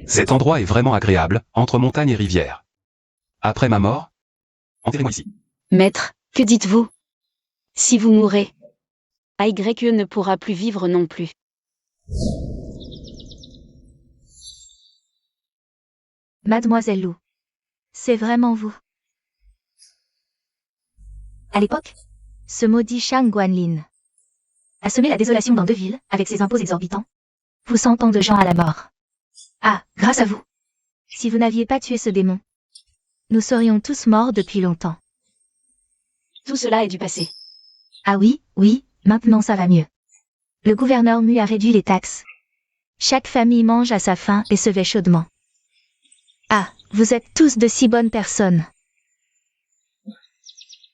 Cet endroit est vraiment agréable, entre montagne et rivière. Après ma mort, enterrez-moi ici. Maître, que dites-vous? Si vous mourrez, AYE ne pourra plus vivre non plus. Mademoiselle Lou. C'est vraiment vous. À l'époque, ce maudit Shang Guanlin a semé la désolation dans 2 villes, avec ses impôts exorbitants, poussant tant de gens à la mort. Ah, grâce à vous. Si vous n'aviez pas tué ce démon, nous serions tous morts depuis longtemps. Tout cela est du passé. Ah oui, maintenant ça va mieux. Le gouverneur Mu a réduit les taxes. Chaque famille mange à sa faim et se vêt chaudement. Ah, vous êtes tous de si bonnes personnes.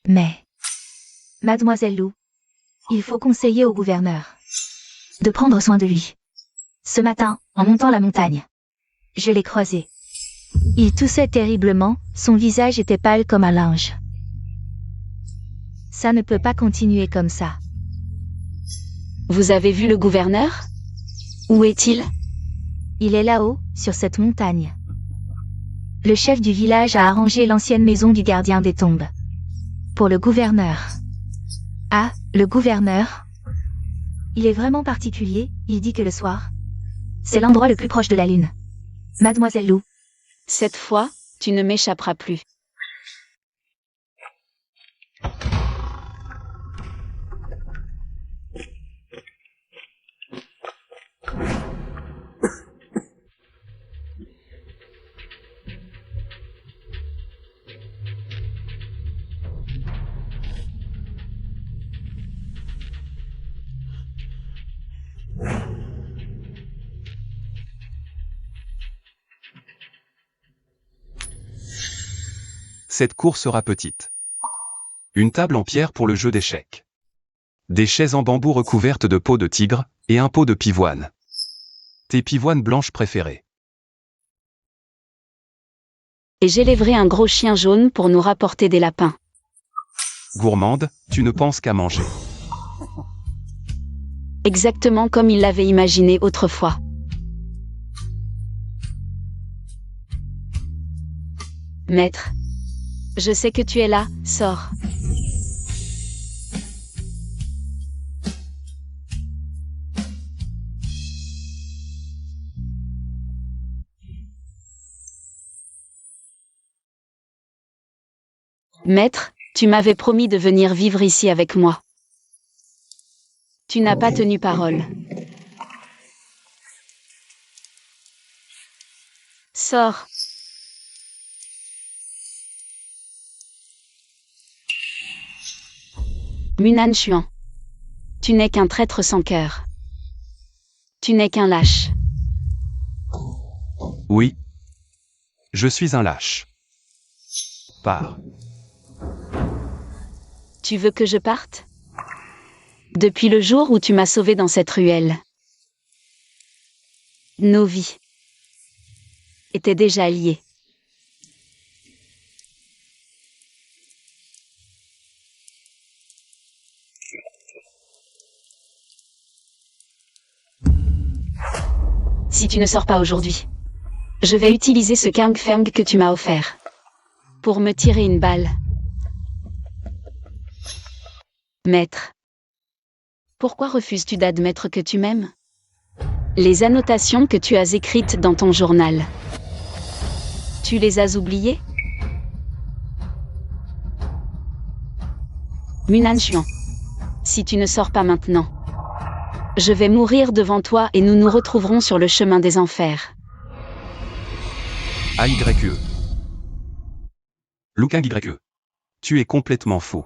Mais, Mademoiselle Lou, il faut conseiller au gouverneur de prendre soin de lui. Ce matin, en montant la montagne, je l'ai croisé. Il toussait terriblement, son visage était pâle comme un linge. Ça ne peut pas continuer comme ça. Vous avez vu le gouverneur? Où est-il? Il est là-haut, sur cette montagne. Le chef du village a arrangé l'ancienne maison du gardien des tombes. Pour le gouverneur. Ah, le gouverneur. Il est vraiment particulier, il dit que le soir, c'est l'endroit le plus proche de la lune. Mademoiselle Lou. Cette fois, tu ne m'échapperas plus. Cette cour sera petite. Une table en pierre pour le jeu d'échecs. Des chaises en bambou recouvertes de peau de tigre, et un pot de pivoine. Tes pivoines blanches préférées. Et j'élèverai un gros chien jaune pour nous rapporter des lapins. Gourmande, tu ne penses qu'à manger. Exactement comme il l'avait imaginé autrefois. Maître. Je sais que tu es là, sors. Maître, tu m'avais promis de venir vivre ici avec moi. Tu n'as pas tenu parole. Sors. Munan Chuan. Tu n'es qu'un traître sans cœur. Tu n'es qu'un lâche. Oui. Je suis un lâche. Pars. Tu veux que je parte? Depuis le jour où tu m'as sauvé dans cette ruelle, nos vies étaient déjà liées. Si tu ne sors pas aujourd'hui, je vais utiliser ce Kang Feng que tu m'as offert pour me tirer une balle. Maître, pourquoi refuses-tu d'admettre que tu m'aimes? Les annotations que tu as écrites dans ton journal, tu les as oubliées? Munan Xuan, si tu ne sors pas maintenant, je vais mourir devant toi et nous nous retrouverons sur le chemin des enfers. AYE. Lukang YE. Tu es complètement faux.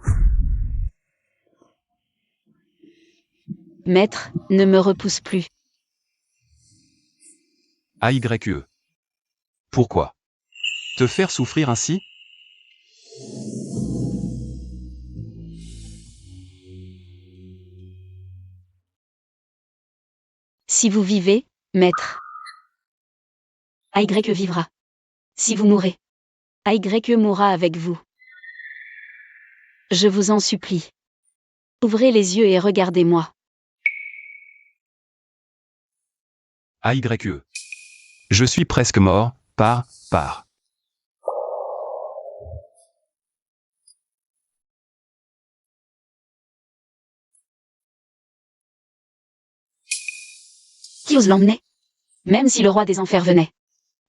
Maître, ne me repousse plus. AYE. Pourquoi? Te faire souffrir ainsi? Si vous vivez, maître, AYE vivra. Si vous mourrez, AYE mourra avec vous. Je vous en supplie. Ouvrez les yeux et regardez-moi. AYE. Je suis presque mort, pars. Qui ose l'emmener? Même si le roi des enfers venait,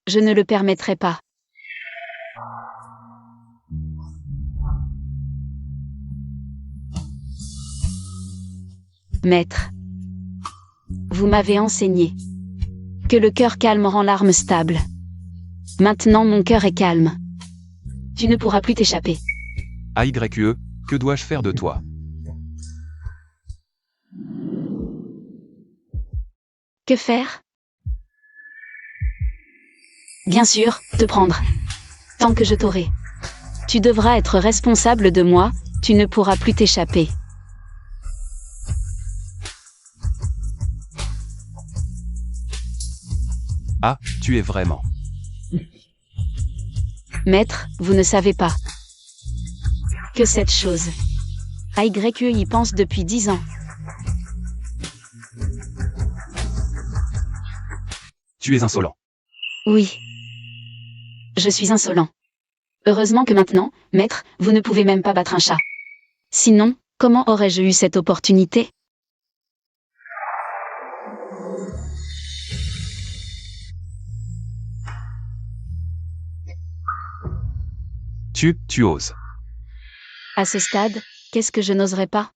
je ne le permettrai pas. Maître, vous m'avez enseigné que le cœur calme rend l'âme stable. Maintenant mon cœur est calme. Tu ne pourras plus t'échapper. AYE, que dois-je faire de toi? Que faire? Bien sûr, te prendre. Tant que je t'aurai. Tu devras être responsable de moi, tu ne pourras plus t'échapper. Ah, tu es vraiment. Maître, vous ne savez pas que cette chose, AYE y pense depuis 10 ans. Tu es insolent. Oui. Je suis insolent. Heureusement que maintenant, maître, vous ne pouvez même pas battre un chat. Sinon, comment aurais-je eu cette opportunité? Tu oses. À ce stade, qu'est-ce que je n'oserais pas?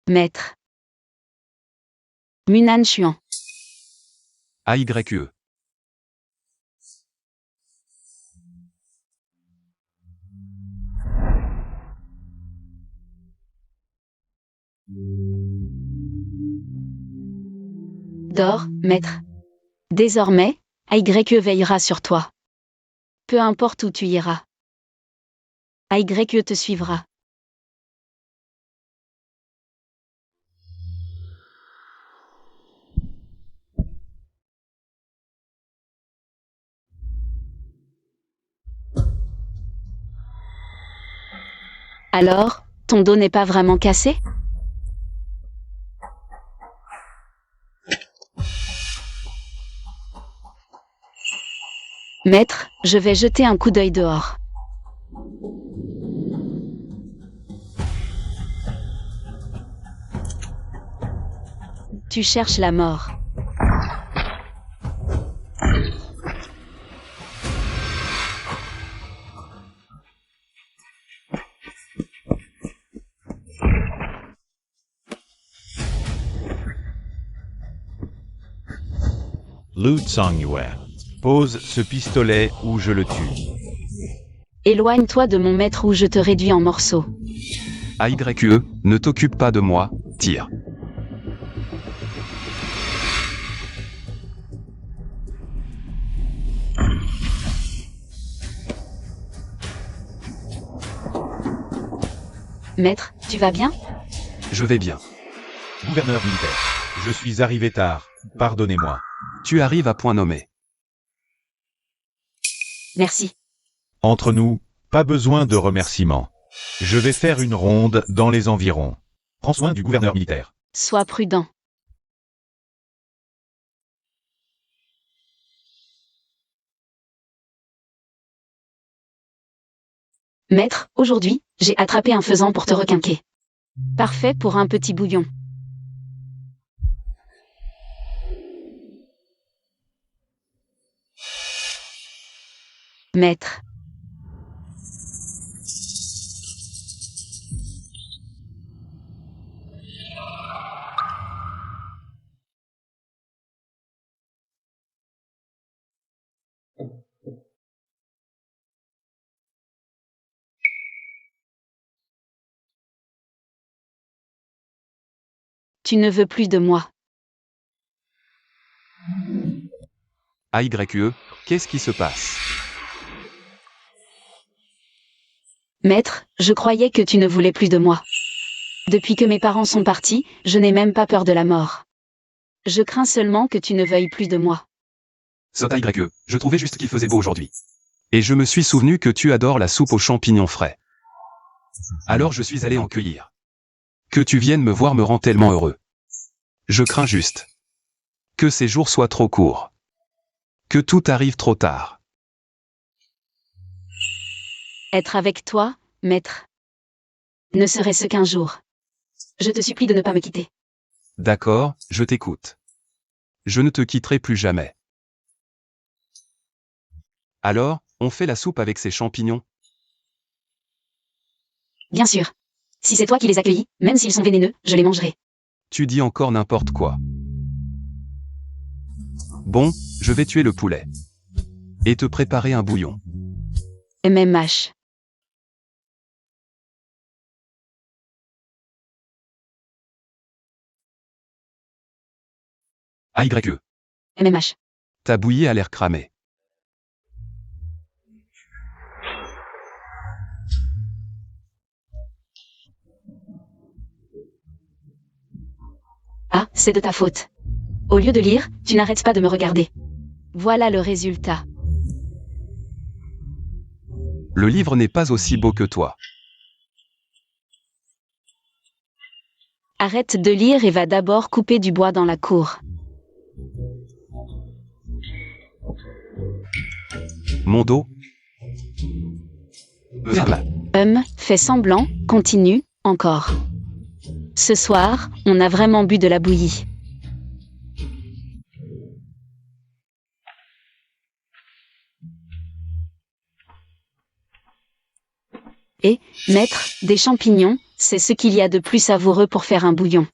Maître. Munan Xuan. AYE. Dors, maître. Désormais, AYE veillera sur toi. Peu importe où tu iras. AYE te suivra. Alors, ton dos n'est pas vraiment cassé? Maître, je vais jeter un coup d'œil dehors. Tu cherches la mort. Lu Tsongyue. Pose ce pistolet ou je le tue. Éloigne-toi de mon maître ou je te réduis en morceaux. AYE, ne t'occupe pas de moi, tire. Maître, tu vas bien? Je vais bien. Gouverneur militaire, je suis arrivé tard, pardonnez-moi. Tu arrives à point nommé. Merci. Entre nous, pas besoin de remerciements. Je vais faire une ronde dans les environs. Prends soin du gouverneur militaire. Sois prudent. Maître, aujourd'hui, j'ai attrapé un faisan pour te requinquer. Parfait pour un petit bouillon. Maître. Tu ne veux plus de moi. AYE, qu'est-ce qui se passe? Maître, je croyais que tu ne voulais plus de moi. Depuis que mes parents sont partis, je n'ai même pas peur de la mort. Je crains seulement que tu ne veuilles plus de moi. Sot AYE, je trouvais juste qu'il faisait beau aujourd'hui. Et je me suis souvenu que tu adores la soupe aux champignons frais. Alors je suis allé en cueillir. Que tu viennes me voir me rend tellement heureux. Je crains juste que ces jours soient trop courts. Que tout arrive trop tard. Être avec toi, maître. Ne serait-ce qu'un jour. Je te supplie de ne pas me quitter. D'accord, je t'écoute. Je ne te quitterai plus jamais. Alors, on fait la soupe avec ces champignons? Bien sûr. Si c'est toi qui les accueillis, même s'ils sont vénéneux, je les mangerai. Tu dis encore n'importe quoi. Bon, je vais tuer le poulet. Et te préparer un bouillon. MMH. AYE, MMH. ta bouillie a l'air cramée. Ah, c'est de ta faute. Au lieu de lire, tu n'arrêtes pas de me regarder. Voilà le résultat. Le livre n'est pas aussi beau que toi. Arrête de lire et va d'abord couper du bois dans la cour. Mon dos. Vers là. Fais semblant, continue, encore. Ce soir, on a vraiment bu de la bouillie. Et, maître, des champignons, c'est ce qu'il y a de plus savoureux pour faire un bouillon.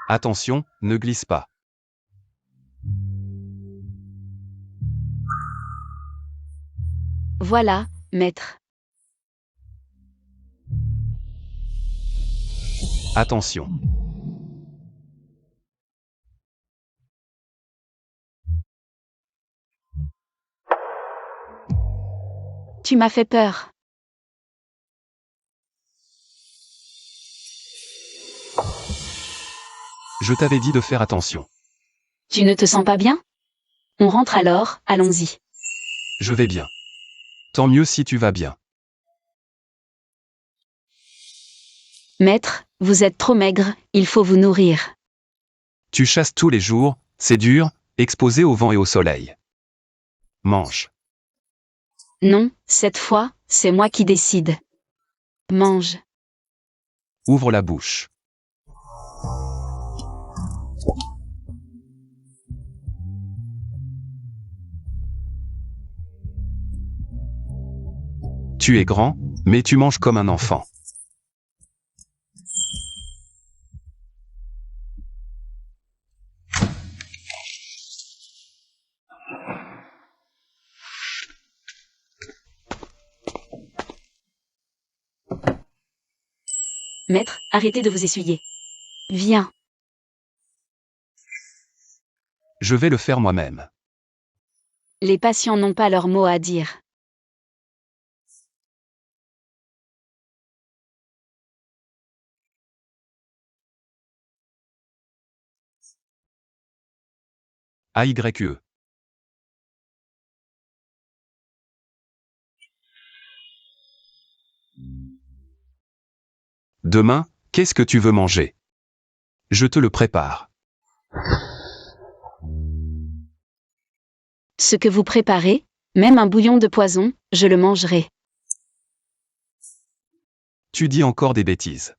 Attention, ne glisse pas. Voilà, maître. Attention. Tu m'as fait peur. Je t'avais dit de faire attention. Tu ne te sens pas bien? On rentre alors, allons-y. Je vais bien. Tant mieux si tu vas bien. Maître, vous êtes trop maigre, il faut vous nourrir. Tu chasses tous les jours, c'est dur, exposé au vent et au soleil. Mange. Non, cette fois, c'est moi qui décide. Mange. Ouvre la bouche. Tu es grand, mais tu manges comme un enfant. Maître, arrêtez de vous essuyer. Viens. Je vais le faire moi-même. Les patients n'ont pas leur mot à dire. AYE. Demain, qu'est-ce que tu veux manger? Je te le prépare. Ce que vous préparez, même un bouillon de poison, je le mangerai. Tu dis encore des bêtises.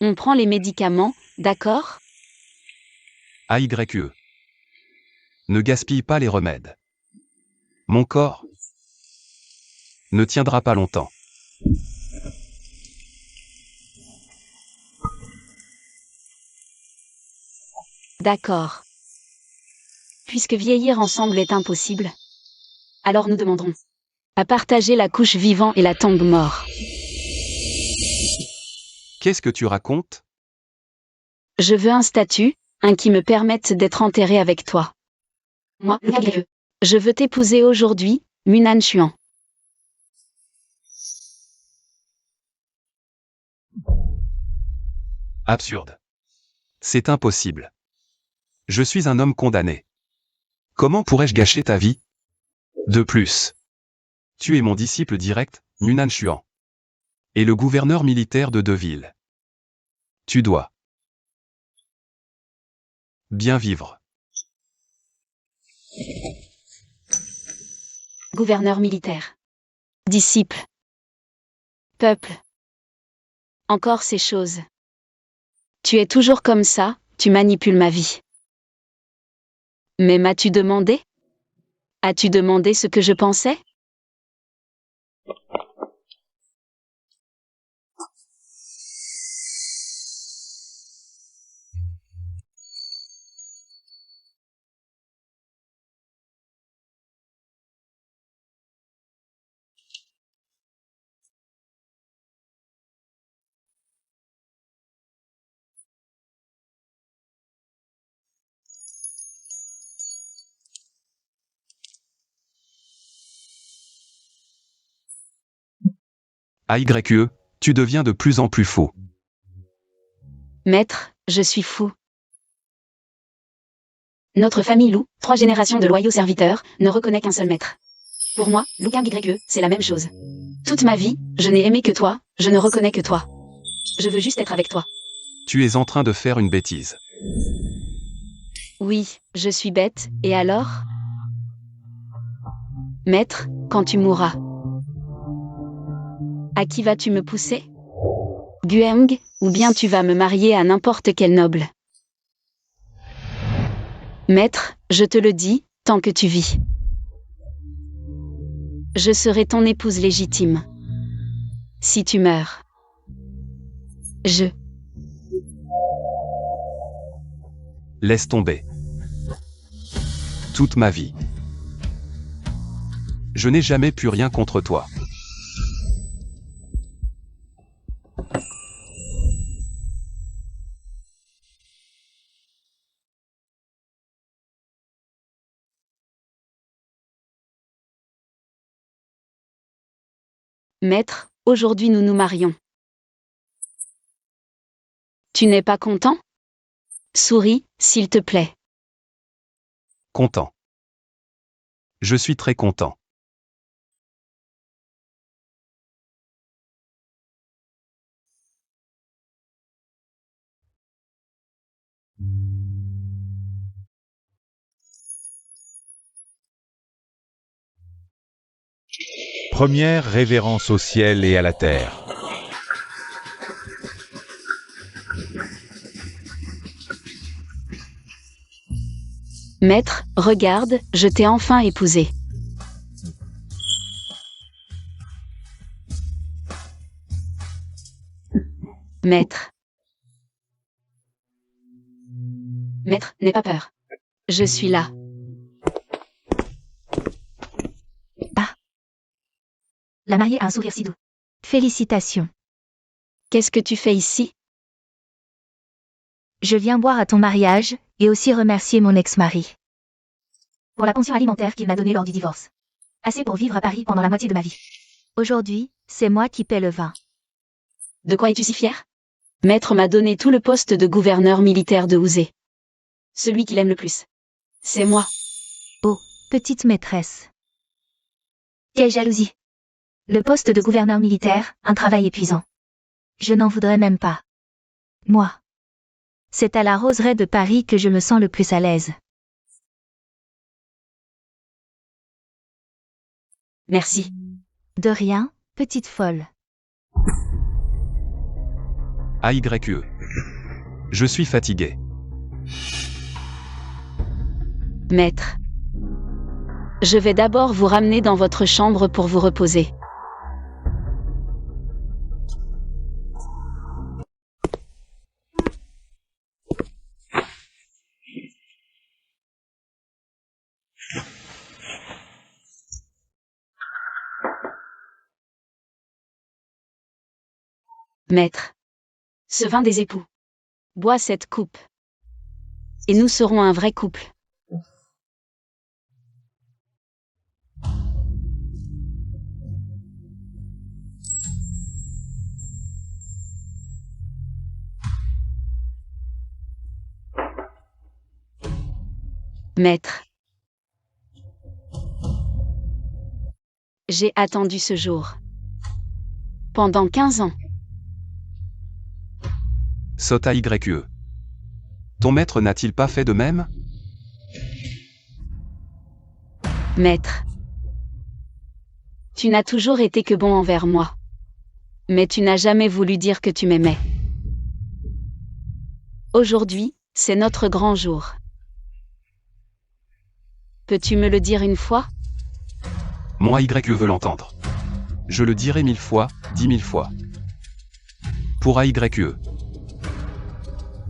On prend les médicaments, d'accord? AYE. Ne gaspille pas les remèdes. Mon corps ne tiendra pas longtemps. D'accord. Puisque vieillir ensemble est impossible, alors nous demanderons à partager la couche vivant et la tombe mort. Qu'est-ce que tu racontes? Je veux un statut, un qui me permette d'être enterré avec toi. Moi, je veux t'épouser aujourd'hui, Munan Chuan. Absurde. C'est impossible. Je suis un homme condamné. Comment pourrais-je gâcher ta vie? De plus, tu es mon disciple direct, Munan Chuan. Et le gouverneur militaire de Deville. Tu dois bien vivre. Gouverneur militaire. Disciple. Peuple. Encore ces choses. Tu es toujours comme ça, tu manipules ma vie. Mais m'as-tu demandé? As-tu demandé ce que je pensais? AYE, tu deviens de plus en plus fou. Maître, je suis fou. Notre famille Lou, 3 générations de loyaux serviteurs, ne reconnaît qu'un seul maître. Pour moi, Lou Kang YE, c'est la même chose. Toute ma vie, je n'ai aimé que toi, je ne reconnais que toi. Je veux juste être avec toi. Tu es en train de faire une bêtise. Oui, je suis bête, et alors? Maître, quand tu mourras, à qui vas-tu me pousser? Gueng, ou bien tu vas me marier à n'importe quel noble? Maître, je te le dis, tant que tu vis. Je serai ton épouse légitime. Si tu meurs, Laisse tomber. Toute ma vie. Je n'ai jamais pu rien contre toi. Maître, aujourd'hui nous nous marions. Tu n'es pas content? Souris, s'il te plaît. Content. Je suis très content. Première révérence au ciel et à la terre. Maître, regarde, je t'ai enfin épousé. Maître. Maître, n'aie pas peur. Je suis là. La mariée a un sourire si doux. Félicitations. Qu'est-ce que tu fais ici? Je viens boire à ton mariage, et aussi remercier mon ex-mari. Pour la pension alimentaire qu'il m'a donnée lors du divorce. Assez pour vivre à Paris pendant la moitié de ma vie. Aujourd'hui, c'est moi qui paie le vin. De quoi es-tu si fier? Maître m'a donné tout le poste de gouverneur militaire de Ouzé. Celui qu'il aime le plus. C'est moi. Petite maîtresse. Quelle jalousie. Le poste de gouverneur militaire, un travail épuisant. Je n'en voudrais même pas. Moi. C'est à la roseraie de Paris que je me sens le plus à l'aise. Merci. De rien, petite folle. AYE. Je suis fatigué. Maître. Je vais d'abord vous ramener dans votre chambre pour vous reposer. Maître. Ce vin des époux. Bois cette coupe. Et nous serons un vrai couple. Maître. J'ai attendu ce jour. Pendant 15 ans. Saute AYE. Ton maître n'a-t-il pas fait de même? Maître. Tu n'as toujours été que bon envers moi. Mais tu n'as jamais voulu dire que tu m'aimais. Aujourd'hui, c'est notre grand jour. Peux-tu me le dire une fois? Moi AYE veut l'entendre. Je le dirai 1000 fois, 10 000 fois. Pour AYE.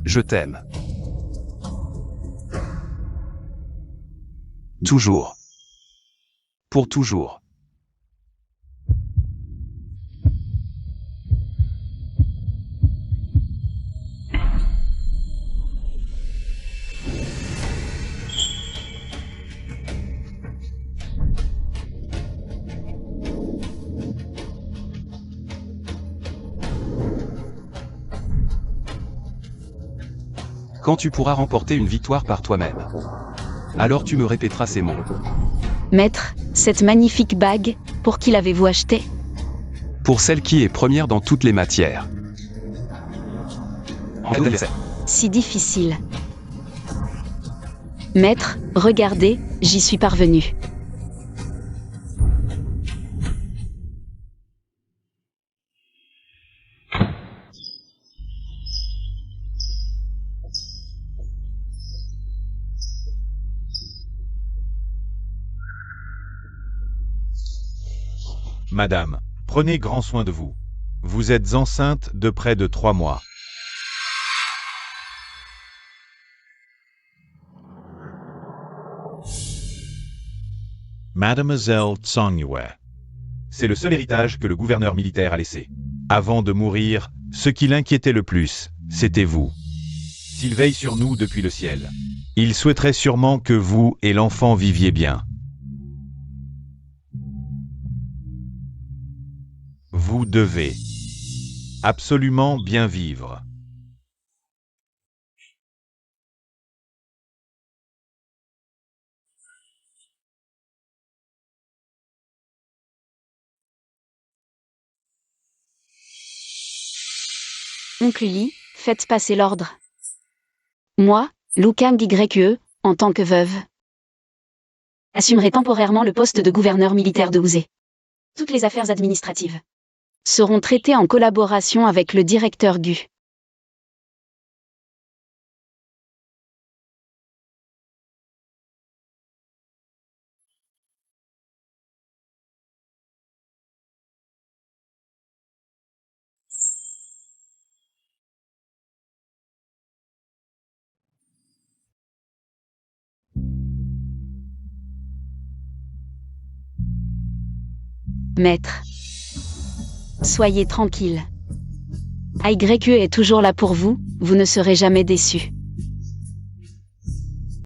Je t'aime. Toujours. Pour toujours. Quand tu pourras remporter une victoire par toi-même. Alors tu me répéteras ces mots. Maître, cette magnifique bague, pour qui l'avez-vous achetée? Pour celle qui est première dans toutes les matières. En cadeau d'anniversaire. Si difficile. Maître, regardez, j'y suis parvenu. Madame, prenez grand soin de vous. Vous êtes enceinte de près de 3 mois. Mademoiselle Tsongyue. C'est le seul héritage que le gouverneur militaire a laissé. Avant de mourir, ce qui l'inquiétait le plus, c'était vous. S'il veille sur nous depuis le ciel, il souhaiterait sûrement que vous et l'enfant viviez bien. Vous devez absolument bien vivre. Oncle Lee, faites passer l'ordre. Moi, Lukang YE, en tant que veuve, assumerai temporairement le poste de gouverneur militaire de Ouzé. Toutes les affaires administratives seront traitées en collaboration avec le directeur Gu. Maître. Soyez tranquille. AYE est toujours là pour vous, vous ne serez jamais déçus.